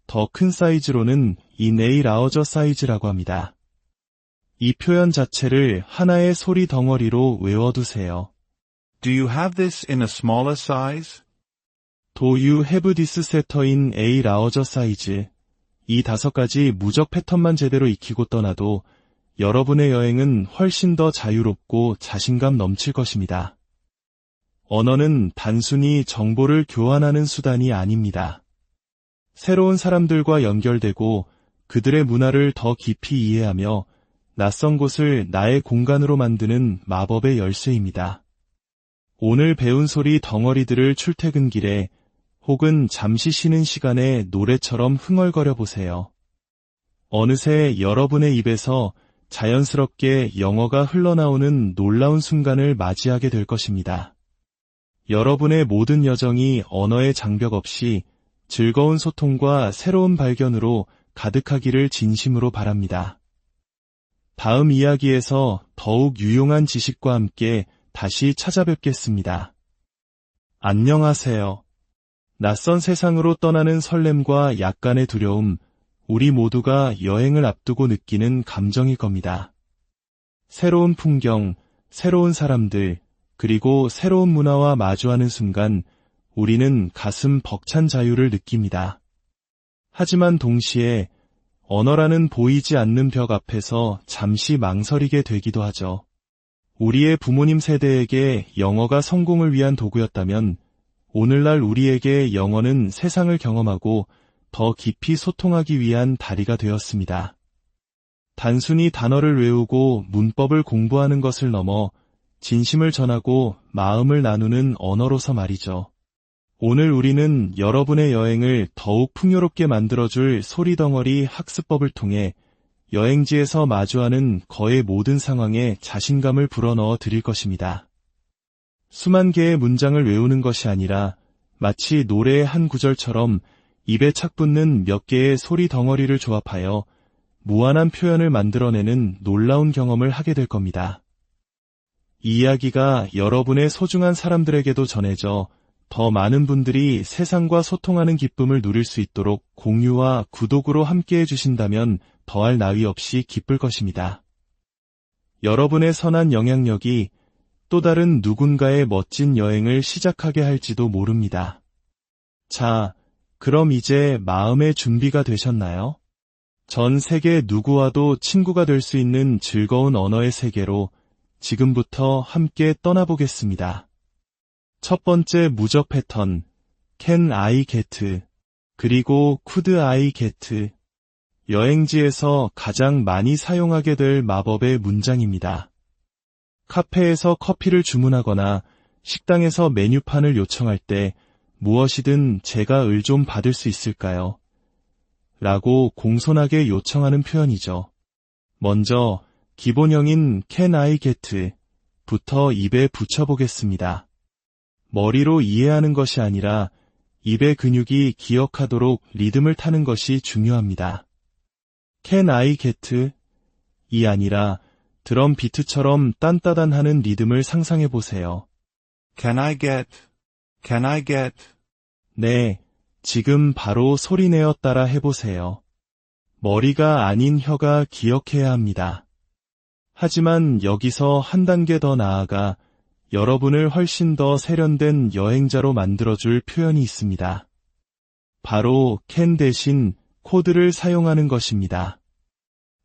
더 큰 사이즈로는 in a larger size라고 합니다. 이 표현 자체를 하나의 소리 덩어리로 외워두세요. Do you have this in a smaller size? Do you have this sweater in a larger size? 이 5가지 무적 패턴만 제대로 익히고 떠나도 여러분의 여행은 훨씬 더 자유롭고 자신감 넘칠 것입니다. 언어는 단순히 정보를 교환하는 수단이 아닙니다. 새로운 사람들과 연결되고 그들의 문화를 더 깊이 이해하며 낯선 곳을 나의 공간으로 만드는 마법의 열쇠입니다. 오늘 배운 소리 덩어리들을 출퇴근길에 혹은 잠시 쉬는 시간에 노래처럼 흥얼거려 보세요. 어느새 여러분의 입에서 자연스럽게 영어가 흘러나오는 놀라운 순간을 맞이하게 될 것입니다. 여러분의 모든 여정이 언어의 장벽 없이 즐거운 소통과 새로운 발견으로 가득하기를 진심으로 바랍니다. 다음 이야기에서 더욱 유용한 지식과 함께 다시 찾아뵙겠습니다. 안녕하세요. 낯선 세상으로 떠나는 설렘과 약간의 두려움, 우리 모두가 여행을 앞두고 느끼는 감정일 겁니다. 새로운 풍경, 새로운 사람들, 그리고 새로운 문화와 마주하는 순간 우리는 가슴 벅찬 자유를 느낍니다. 하지만 동시에 언어라는 보이지 않는 벽 앞에서 잠시 망설이게 되기도 하죠. 우리의 부모님 세대에게 영어가 성공을 위한 도구였다면 오늘날 우리에게 영어는 세상을 경험하고 더 깊이 소통하기 위한 다리가 되었습니다. 단순히 단어를 외우고 문법을 공부하는 것을 넘어 진심을 전하고 마음을 나누는 언어로서 말이죠. 오늘 우리는 여러분의 여행을 더욱 풍요롭게 만들어줄 소리덩어리 학습법을 통해 여행지에서 마주하는 거의 모든 상황에 자신감을 불어넣어 드릴 것입니다. 수만 개의 문장을 외우는 것이 아니라 마치 노래의 한 구절처럼 입에 착 붙는 몇 개의 소리 덩어리를 조합하여 무한한 표현을 만들어내는 놀라운 경험을 하게 될 겁니다. 이 이야기가 여러분의 소중한 사람들에게도 전해져 더 많은 분들이 세상과 소통하는 기쁨을 누릴 수 있도록 공유와 구독으로 함께해 주신다면 더할 나위 없이 기쁠 것입니다. 여러분의 선한 영향력이 또 다른 누군가의 멋진 여행을 시작하게 할지도 모릅니다. 자, 그럼 이제 마음의 준비가 되셨나요? 전 세계 누구와도 친구가 될 수 있는 즐거운 언어의 세계로 지금부터 함께 떠나보겠습니다. 첫 번째 무적 패턴, Can I get? 그리고 Could I get? 여행지에서 가장 많이 사용하게 될 마법의 문장입니다. 카페에서 커피를 주문하거나 식당에서 메뉴판을 요청할 때 무엇이든 제가 을 좀 받을 수 있을까요? 라고 공손하게 요청하는 표현이죠. 먼저 기본형인 Can I get? 부터 입에 붙여보겠습니다. 머리로 이해하는 것이 아니라 입의 근육이 기억하도록 리듬을 타는 것이 중요합니다. Can I get? 이 아니라 드럼 비트처럼 딴따단하는 리듬을 상상해 보세요. Can I get? Can I get? 네, 지금 바로 소리내어 따라 해보세요. 머리가 아닌 혀가 기억해야 합니다. 하지만 여기서 한 단계 더 나아가 여러분을 훨씬 더 세련된 여행자로 만들어줄 표현이 있습니다. 바로 can 대신 could를 사용하는 것입니다.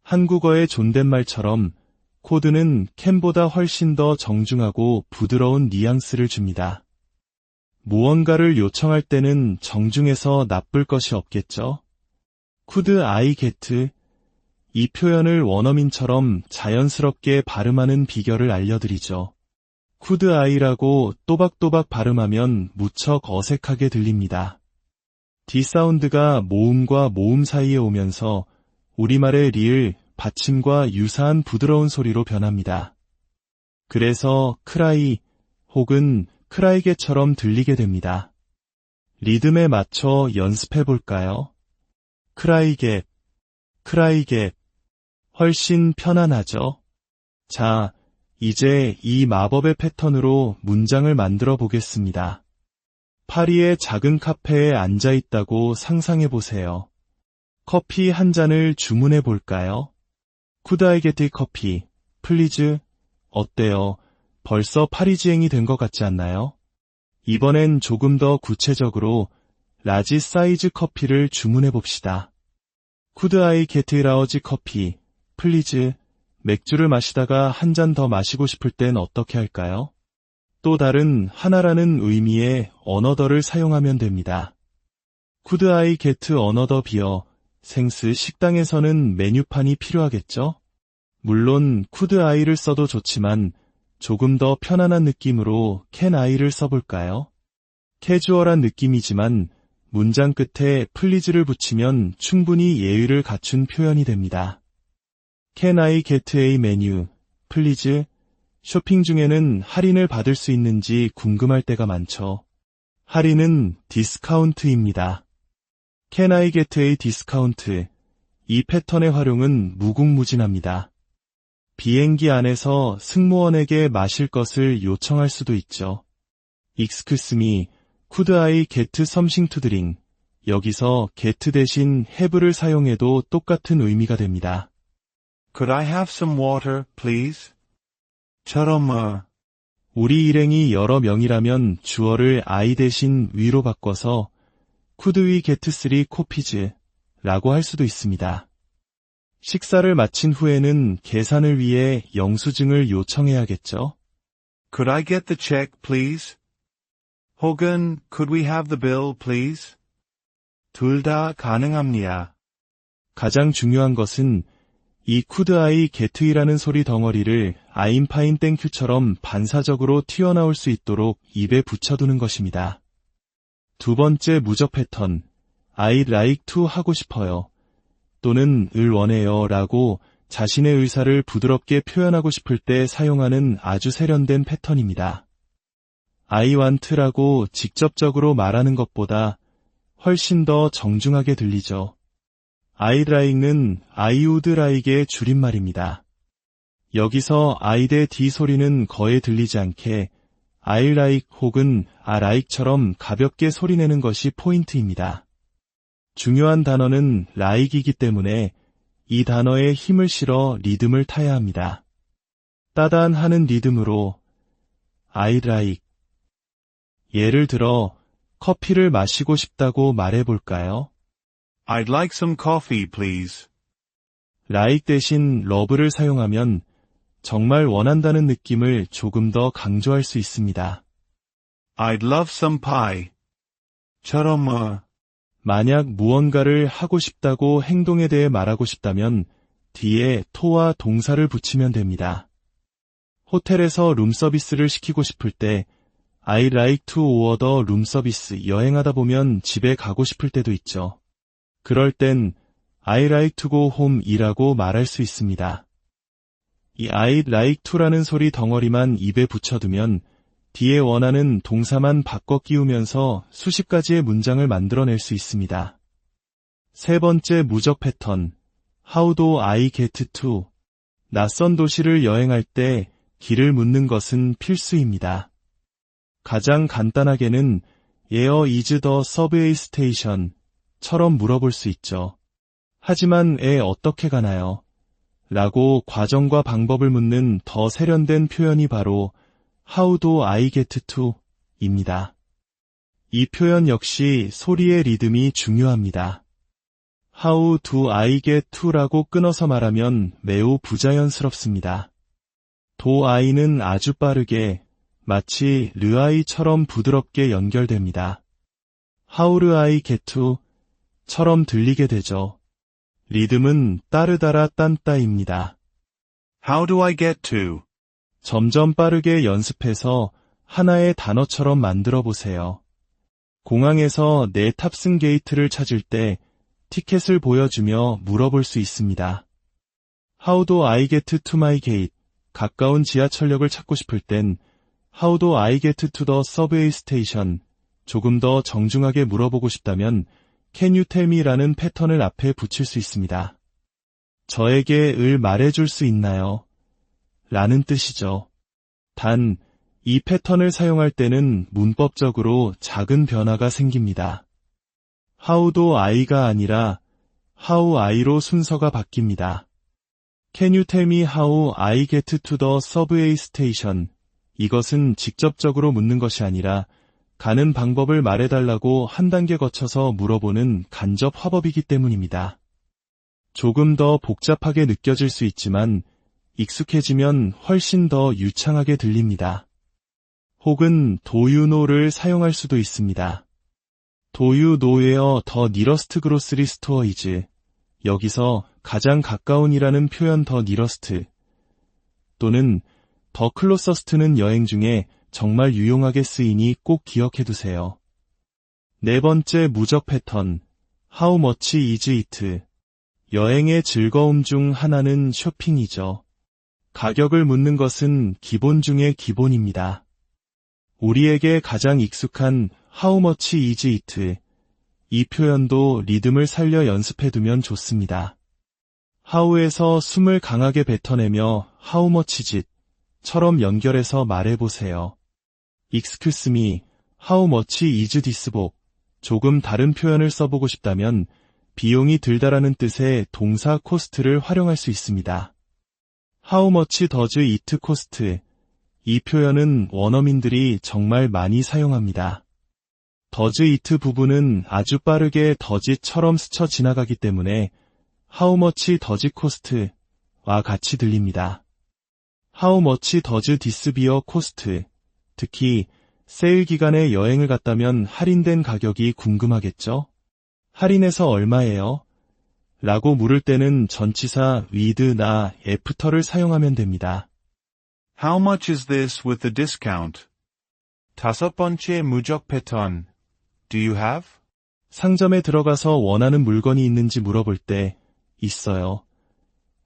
한국어의 존댓말처럼 could는 can보다 훨씬 더 정중하고 부드러운 뉘앙스를 줍니다. 무언가를 요청할 때는 정중해서 나쁠 것이 없겠죠? Could I get? 이 표현을 원어민처럼 자연스럽게 발음하는 비결을 알려드리죠. Could I라고 또박또박 발음하면 무척 어색하게 들립니다. D 사운드가 모음과 모음 사이에 오면서 우리말의 리을, 받침과 유사한 부드러운 소리로 변합니다. 그래서 cry 혹은 크라이게처럼 들리게 됩니다. 리듬에 맞춰 연습해 볼까요? 크라이게, 크라이게. 훨씬 편안하죠? 자, 이제 이 마법의 패턴으로 문장을 만들어 보겠습니다. 파리의 작은 카페에 앉아 있다고 상상해 보세요. 커피 한 잔을 주문해 볼까요? Could I get coffee, please? 어때요? 벌써 파리지행이 된 것 같지 않나요? 이번엔 조금 더 구체적으로 라지 사이즈 커피를 주문해 봅시다. Could I get large coffee, please? 맥주를 마시다가 한 잔 더 마시고 싶을 땐 어떻게 할까요? 또 다른 하나라는 의미의 another를 사용하면 됩니다. Could I get another beer? 생스 식당에서는 메뉴판이 필요하겠죠? 물론 could I를 써도 좋지만 조금 더 편안한 느낌으로 can I를 써볼까요? 캐주얼한 느낌이지만 문장 끝에 please를 붙이면 충분히 예의를 갖춘 표현이 됩니다. Can I get a menu, please? 쇼핑 중에는 할인을 받을 수 있는지 궁금할 때가 많죠. 할인은 디스카운트입니다. Can I get a discount? 이 패턴의 활용은 무궁무진합니다. 비행기 안에서 승무원에게 마실 것을 요청할 수도 있죠. Excuse me, could I get something to drink? 여기서 get 대신 have를 사용해도 똑같은 의미가 됩니다. Could I have some water, please? 처럼 우리 일행이 여러 명이라면 주어를 I 대신 we로 바꿔서 Could we get 3 coffees? 라고 할 수도 있습니다. 식사를 마친 후에는 계산을 위해 영수증을 요청해야겠죠. Could I get the check, please? 혹은 Could we have the bill, please? 둘 다 가능합니다. 가장 중요한 것은 이 could I get이라는 소리 덩어리를 I'm fine thank you처럼 반사적으로 튀어나올 수 있도록 입에 붙여두는 것입니다. 두 번째 무적 패턴, I'd like to 하고 싶어요. 또는 을 원해요 라고 자신의 의사를 부드럽게 표현하고 싶을 때 사용하는 아주 세련된 패턴입니다. I want라고 직접적으로 말하는 것보다 훨씬 더 정중하게 들리죠. I'd like는 I would like의 줄임말입니다. 여기서 I 대 D 소리는 거의 들리지 않게 I like 혹은 I like처럼 가볍게 소리내는 것이 포인트입니다. 중요한 단어는 like이기 때문에 이 단어에 힘을 실어 리듬을 타야 합니다. 따단하는 리듬으로 I'd like. 예를 들어 커피를 마시고 싶다고 말해볼까요? I'd like some coffee, please. like 대신 love를 사용하면 정말 원한다는 느낌을 조금 더 강조할 수 있습니다. I'd love some pie. 처럼 만약 무언가를 하고 싶다고 행동에 대해 말하고 싶다면 뒤에 to와 동사를 붙이면 됩니다. 호텔에서 룸서비스를 시키고 싶을 때 I'd like to order room service. 여행하다 보면 집에 가고 싶을 때도 있죠. 그럴 땐 I'd like to go home 이라고 말할 수 있습니다. 이 I'd like to라는 소리 덩어리만 입에 붙여두면 뒤에 원하는 동사만 바꿔 끼우면서 수십 가지의 문장을 만들어낼 수 있습니다. 세 번째 무적 패턴, How do I get to? 낯선 도시를 여행할 때 길을 묻는 것은 필수입니다. 가장 간단하게는 Where is the subway station? 처럼 물어볼 수 있죠. 하지만 어떻게 가나요? 라고 과정과 방법을 묻는 더 세련된 표현이 바로 How do I get to? 입니다. 이 표현 역시 소리의 리듬이 중요합니다. How do I get to? 라고 끊어서 말하면 매우 부자연스럽습니다. do I는 아주 빠르게 마치 르아이처럼 부드럽게 연결됩니다. How do I get to? 처럼 들리게 되죠. 리듬은 따르다라 딴따입니다. How do I get to? 점점 빠르게 연습해서 하나의 단어처럼 만들어 보세요. 공항에서 내 탑승 게이트를 찾을 때 티켓을 보여주며 물어볼 수 있습니다. How do I get to my gate? 가까운 지하철역을 찾고 싶을 땐 How do I get to the subway station? 조금 더 정중하게 물어보고 싶다면 Can you tell me? 라는 패턴을 앞에 붙일 수 있습니다. 저에게 을 말해줄 수 있나요? 라는 뜻이죠. 단, 이 패턴을 사용할 때는 문법적으로 작은 변화가 생깁니다. How do I가 아니라 How I로 순서가 바뀝니다. Can you tell me how I get to the subway station? 이것은 직접적으로 묻는 것이 아니라 가는 방법을 말해달라고 한 단계 거쳐서 물어보는 간접 화법이기 때문입니다. 조금 더 복잡하게 느껴질 수 있지만 익숙해지면 훨씬 더 유창하게 들립니다. 혹은 do you know를 사용할 수도 있습니다. Do you know where the nearest grocery store is? 여기서 가장 가까운이라는 표현 the nearest 또는 the closest는 여행 중에 정말 유용하게 쓰이니 꼭 기억해두세요. 네 번째 무적 패턴, How much is it? 여행의 즐거움 중 하나는 쇼핑이죠. 가격을 묻는 것은 기본 중의 기본입니다. 우리에게 가장 익숙한 How much is it? 이 표현도 리듬을 살려 연습해두면 좋습니다. How에서 숨을 강하게 뱉어내며 How much is it? 처럼 연결해서 말해보세요. Excuse me, how much is this book? 조금 다른 표현을 써보고 싶다면 비용이 들다라는 뜻의 동사 cost를 활용할 수 있습니다. How much does it cost? 이 표현은 원어민들이 정말 많이 사용합니다. does it 부분은 아주 빠르게 does처럼 스쳐 지나가기 때문에 How much does it cost? 와 같이 들립니다. How much does this beer cost? 특히 세일 기간에 여행을 갔다면 할인된 가격이 궁금하겠죠? 할인해서 얼마예요? 라고 물을 때는 전치사 with나 after를 사용하면 됩니다. How much is this with the discount? 다섯 번째 무적 패턴. Do you have? 상점에 들어가서 원하는 물건이 있는지 물어볼 때 있어요.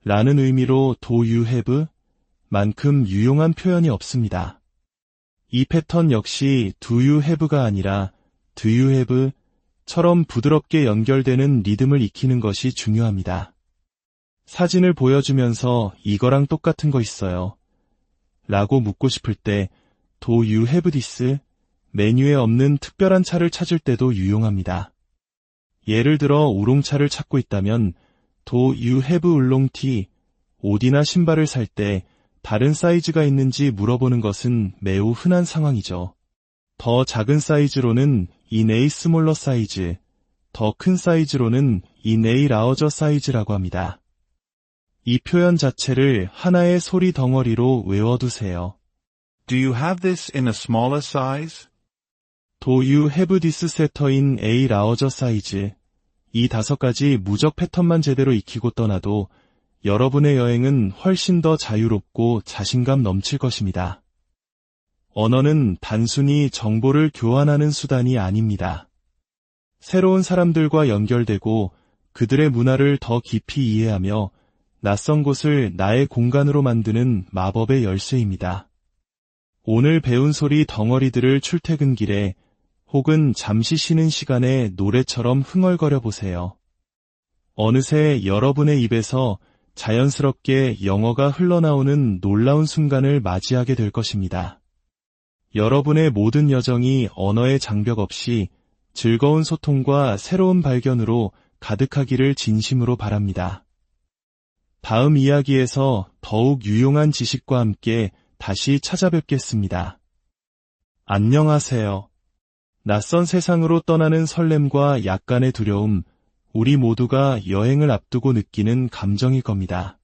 라는 의미로 do you have? 만큼 유용한 표현이 없습니다. 이 패턴 역시 do you have가 아니라 do you have? 처럼 부드럽게 연결되는 리듬을 익히는 것이 중요합니다. 사진을 보여주면서 이거랑 똑같은 거 있어요. 라고 묻고 싶을 때 do you have this? 메뉴에 없는 특별한 차를 찾을 때도 유용합니다. 예를 들어 우롱차를 찾고 있다면 do you have 울롱티? 옷이나 신발을 살 때 다른 사이즈가 있는지 물어보는 것은 매우 흔한 상황이죠. 더 작은 사이즈로는 in a smaller size, 더 큰 사이즈로는 in a larger size라고 합니다. 이 표현 자체를 하나의 소리 덩어리로 외워두세요. Do you have this in a smaller size? Do you have this setter in a larger size? 이 5가지 무적 패턴만 제대로 익히고 떠나도 여러분의 여행은 훨씬 더 자유롭고 자신감 넘칠 것입니다. 언어는 단순히 정보를 교환하는 수단이 아닙니다. 새로운 사람들과 연결되고 그들의 문화를 더 깊이 이해하며 낯선 곳을 나의 공간으로 만드는 마법의 열쇠입니다. 오늘 배운 소리 덩어리들을 출퇴근길에 혹은 잠시 쉬는 시간에 노래처럼 흥얼거려 보세요. 어느새 여러분의 입에서 자연스럽게 영어가 흘러나오는 놀라운 순간을 맞이하게 될 것입니다. 여러분의 모든 여정이 언어의 장벽 없이 즐거운 소통과 새로운 발견으로 가득하기를 진심으로 바랍니다. 다음 이야기에서 더욱 유용한 지식과 함께 다시 찾아뵙겠습니다. 안녕하세요. 낯선 세상으로 떠나는 설렘과 약간의 두려움, 우리 모두가 여행을 앞두고 느끼는 감정일 겁니다.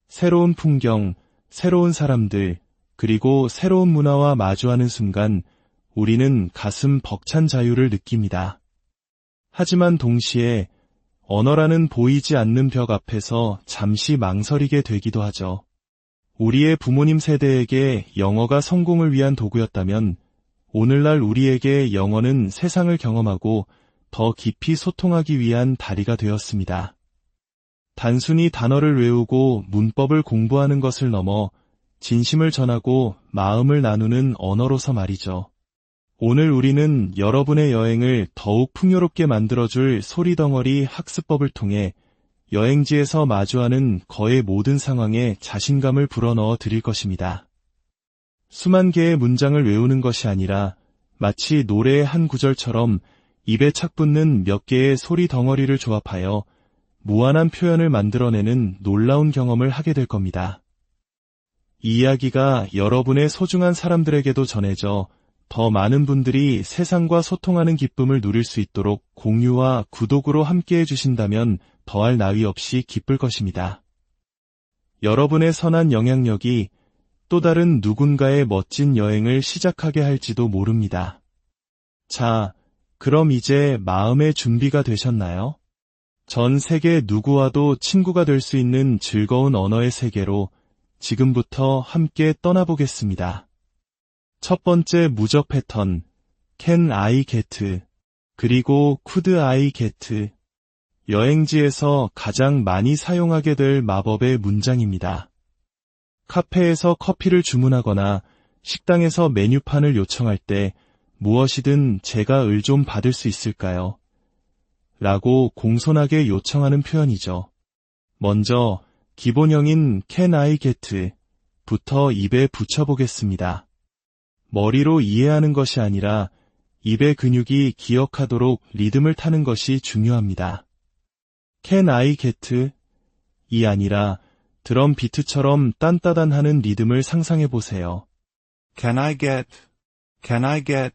새로운 풍경, 새로운 사람들, 그리고 새로운 문화와 마주하는 순간 우리는 가슴 벅찬 자유를 느낍니다. 하지만 동시에 언어라는 보이지 않는 벽 앞에서 잠시 망설이게 되기도 하죠. 우리의 부모님 세대에게 영어가 성공을 위한 도구였다면 오늘날 우리에게 영어는 세상을 경험하고 더 깊이 소통하기 위한 다리가 되었습니다. 단순히 단어를 외우고 문법을 공부하는 것을 넘어 진심을 전하고 마음을 나누는 언어로서 말이죠. 오늘 우리는 여러분의 여행을 더욱 풍요롭게 만들어줄 소리덩어리 학습법을 통해 여행지에서 마주하는 거의 모든 상황에 자신감을 불어넣어 드릴 것입니다. 수만 개의 문장을 외우는 것이 아니라 마치 노래의 한 구절처럼 입에 착 붙는 몇 개의 소리 덩어리를 조합하여 무한한 표현을 만들어내는 놀라운 경험을 하게 될 겁니다. 이 이야기가 여러분의 소중한 사람들에게도 전해져 더 많은 분들이 세상과 소통하는 기쁨을 누릴 수 있도록 공유와 구독으로 함께해 주신다면 더할 나위 없이 기쁠 것입니다. 여러분의 선한 영향력이 또 다른 누군가의 멋진 여행을 시작하게 할지도 모릅니다. 자, 그럼 이제 마음의 준비가 되셨나요? 전 세계 누구와도 친구가 될 수 있는 즐거운 언어의 세계로 지금부터 함께 떠나보겠습니다. 첫 번째 무적 패턴, Can I get? 그리고 Could I get? 여행지에서 가장 많이 사용하게 될 마법의 문장입니다. 카페에서 커피를 주문하거나 식당에서 메뉴판을 요청할 때 무엇이든 제가 을 좀 받을 수 있을까요? 라고 공손하게 요청하는 표현이죠. 먼저 기본형인 Can I get? 부터 입에 붙여보겠습니다. 머리로 이해하는 것이 아니라 입의 근육이 기억하도록 리듬을 타는 것이 중요합니다. Can I get? 이 아니라 드럼 비트처럼 딴따단하는 리듬을 상상해 보세요. Can I get? Can I get?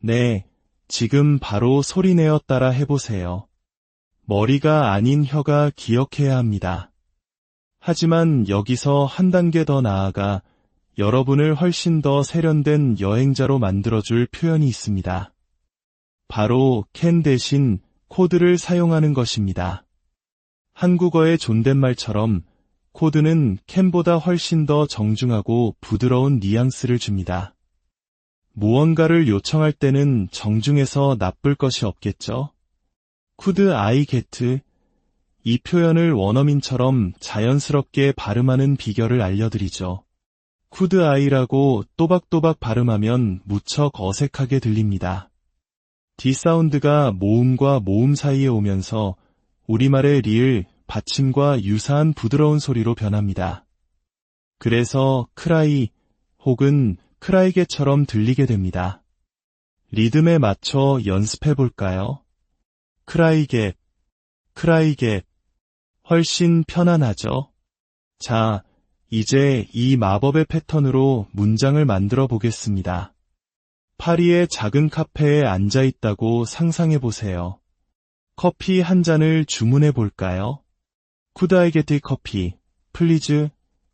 네, 지금 바로 소리내어 따라 해보세요. 머리가 아닌 혀가 기억해야 합니다. 하지만 여기서 한 단계 더 나아가 여러분을 훨씬 더 세련된 여행자로 만들어줄 표현이 있습니다. 바로 can 대신 could를 사용하는 것입니다. 한국어의 존댓말처럼 could는 can보다 훨씬 더 정중하고 부드러운 뉘앙스를 줍니다. 무언가를 요청할 때는 정중해서 나쁠 것이 없겠죠? Could I get? 이 표현을 원어민처럼 자연스럽게 발음하는 비결을 알려드리죠. Could I라고 또박또박 발음하면 무척 어색하게 들립니다. D 사운드가 모음과 모음 사이에 오면서 우리말의 리을, 받침과 유사한 부드러운 소리로 변합니다. 그래서 cry 혹은 크라이게처럼 들리게 됩니다. 리듬에 맞춰 연습해 볼까요? 크라이게, 크라이게. 훨씬 편안하죠? 자, 이제 이 마법의 패턴으로 문장을 만들어 보겠습니다. 파리의 작은 카페에 앉아 있다고 상상해 보세요. 커피 한 잔을 주문해 볼까요? Could I get a coffee, please?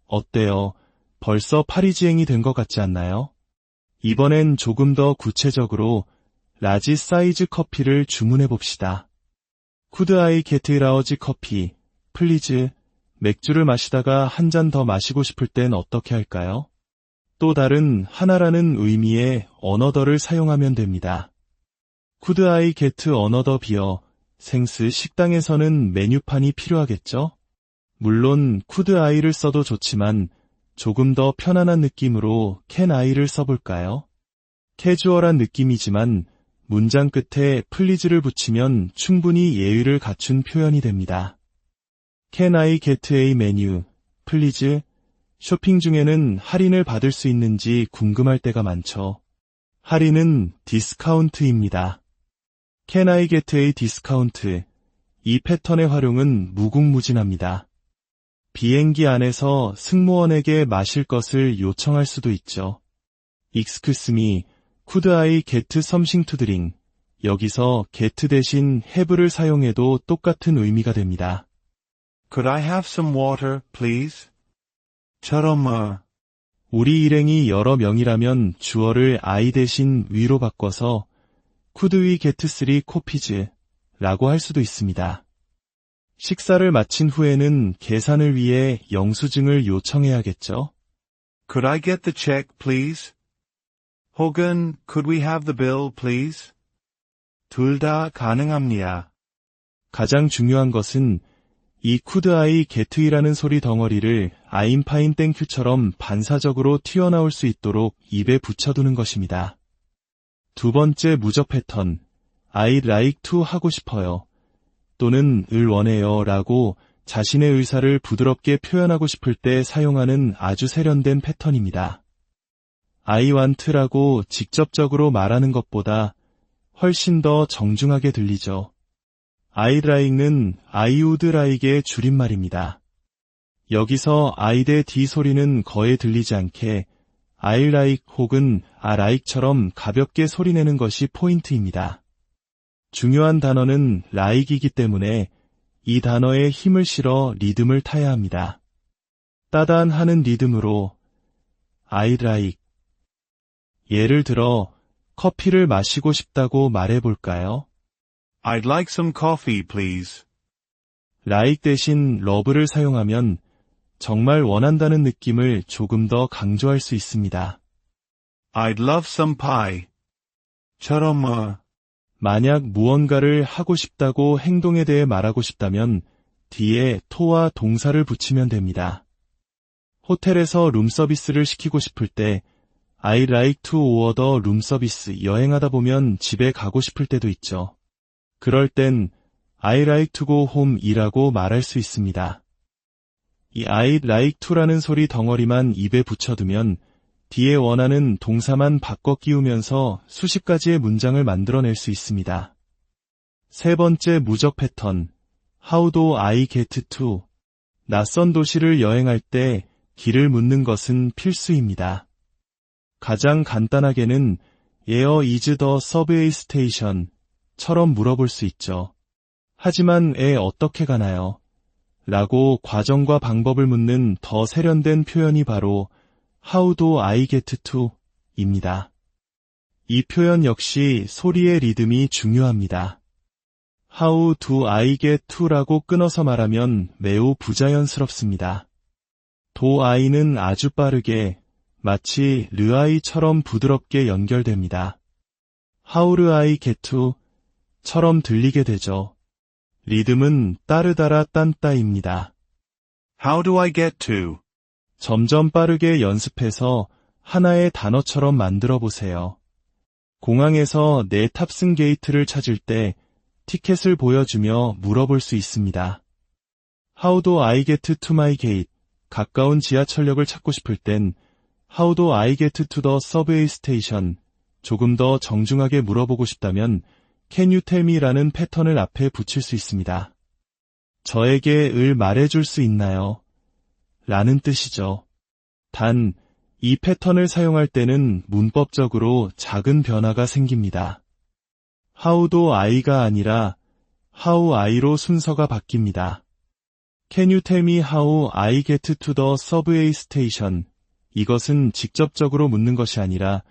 어때요? 벌써 파리지행이 된 것 같지 않나요? 이번엔 조금 더 구체적으로 라지 사이즈 커피를 주문해 봅시다. Could I get a large coffee, please? 맥주를 마시다가 한 잔 더 마시고 싶을 땐 어떻게 할까요? 또 다른 하나라는 의미의 another를 사용하면 됩니다. Could I get another beer? 생스 식당에서는 메뉴판이 필요하겠죠? 물론 could I를 써도 좋지만 조금 더 편안한 느낌으로 can I를 써볼까요? 캐주얼한 느낌이지만 문장 끝에 please를 붙이면 충분히 예의를 갖춘 표현이 됩니다. Can I get a menu, please? 쇼핑 중에는 할인을 받을 수 있는지 궁금할 때가 많죠. 할인은 디스카운트입니다. Can I get a discount? 이 패턴의 활용은 무궁무진합니다. 비행기 안에서 승무원에게 마실 것을 요청할 수도 있죠. Excuse me, could I get something to drink? 여기서 get 대신 have를 사용해도 똑같은 의미가 됩니다. Could I have some water, please? 처럼 우리 일행이 여러 명이라면 주어를 I 대신 we로 바꿔서 Could we get 3 coffees? 라고 할 수도 있습니다. 식사를 마친 후에는 계산을 위해 영수증을 요청해야겠죠. Could I get the check, please? 혹은 Could we have the bill, please? 둘 다 가능합니다. 가장 중요한 것은 이 could I get이라는 소리 덩어리를 I'm fine thank you처럼 반사적으로 튀어나올 수 있도록 입에 붙여두는 것입니다. 두 번째 무적 패턴, I'd like to 하고 싶어요. 또는 을 원해요 라고 자신의 의사를 부드럽게 표현하고 싶을 때 사용하는 아주 세련된 패턴입니다. I want라고 직접적으로 말하는 것보다 훨씬 더 정중하게 들리죠. I'd like는 I would like의 줄임말입니다. 여기서 I 대 D 소리는 거의 들리지 않게 I like 혹은 I like처럼 가볍게 소리내는 것이 포인트입니다. 중요한 단어는 like이기 때문에 이 단어에 힘을 실어 리듬을 타야 합니다. 따단하는 리듬으로 I'd like. 예를 들어 커피를 마시고 싶다고 말해볼까요? I'd like some coffee, please. like 대신 love를 사용하면 정말 원한다는 느낌을 조금 더 강조할 수 있습니다. I'd love some pie. 처럼 만약 무언가를 하고 싶다고 행동에 대해 말하고 싶다면 뒤에 to와 동사를 붙이면 됩니다. 호텔에서 룸서비스를 시키고 싶을 때 I'd like to order room service. 여행하다 보면 집에 가고 싶을 때도 있죠. 그럴 땐 I'd like to go home 이라고 말할 수 있습니다. 이 I'd like to라는 소리 덩어리만 입에 붙여두면 뒤에 원하는 동사만 바꿔 끼우면서 수십 가지의 문장을 만들어낼 수 있습니다. 세 번째 무적 패턴, How do I get to? 낯선 도시를 여행할 때 길을 묻는 것은 필수입니다. 가장 간단하게는 Where is the subway station? 처럼 물어볼 수 있죠. 하지만 어떻게 가나요? 라고 과정과 방법을 묻는 더 세련된 표현이 바로 How do I get to? 입니다. 이 표현 역시 소리의 리듬이 중요합니다. How do I get to라고 끊어서 말하면 매우 부자연스럽습니다. do I는 아주 빠르게 마치 르아이처럼 부드럽게 연결됩니다. How do I get to? 처럼 들리게 되죠. 리듬은 따르다라 딴따입니다. How do I get to? 점점 빠르게 연습해서 하나의 단어처럼 만들어 보세요. 공항에서 내 탑승 게이트를 찾을 때 티켓을 보여주며 물어볼 수 있습니다. How do I get to my gate? 가까운 지하철역을 찾고 싶을 땐 How do I get to the subway station? 조금 더 정중하게 물어보고 싶다면 Can you tell me? 라는 패턴을 앞에 붙일 수 있습니다. 저에게 을 말해줄 수 있나요? 라는 뜻이죠. 단, 이 패턴을 사용할 때는 문법적으로 작은 변화가 생깁니다. How do I가 아니라 How I로 순서가 바뀝니다. Can you tell me how I get to the subway station? 이것은 직접적으로 묻는 것이 아니라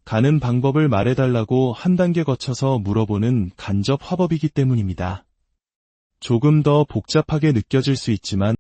가는 방법을 말해달라고 한 단계 거쳐서 물어보는 간접 화법이기 때문입니다. 조금 더 복잡하게 느껴질 수 있지만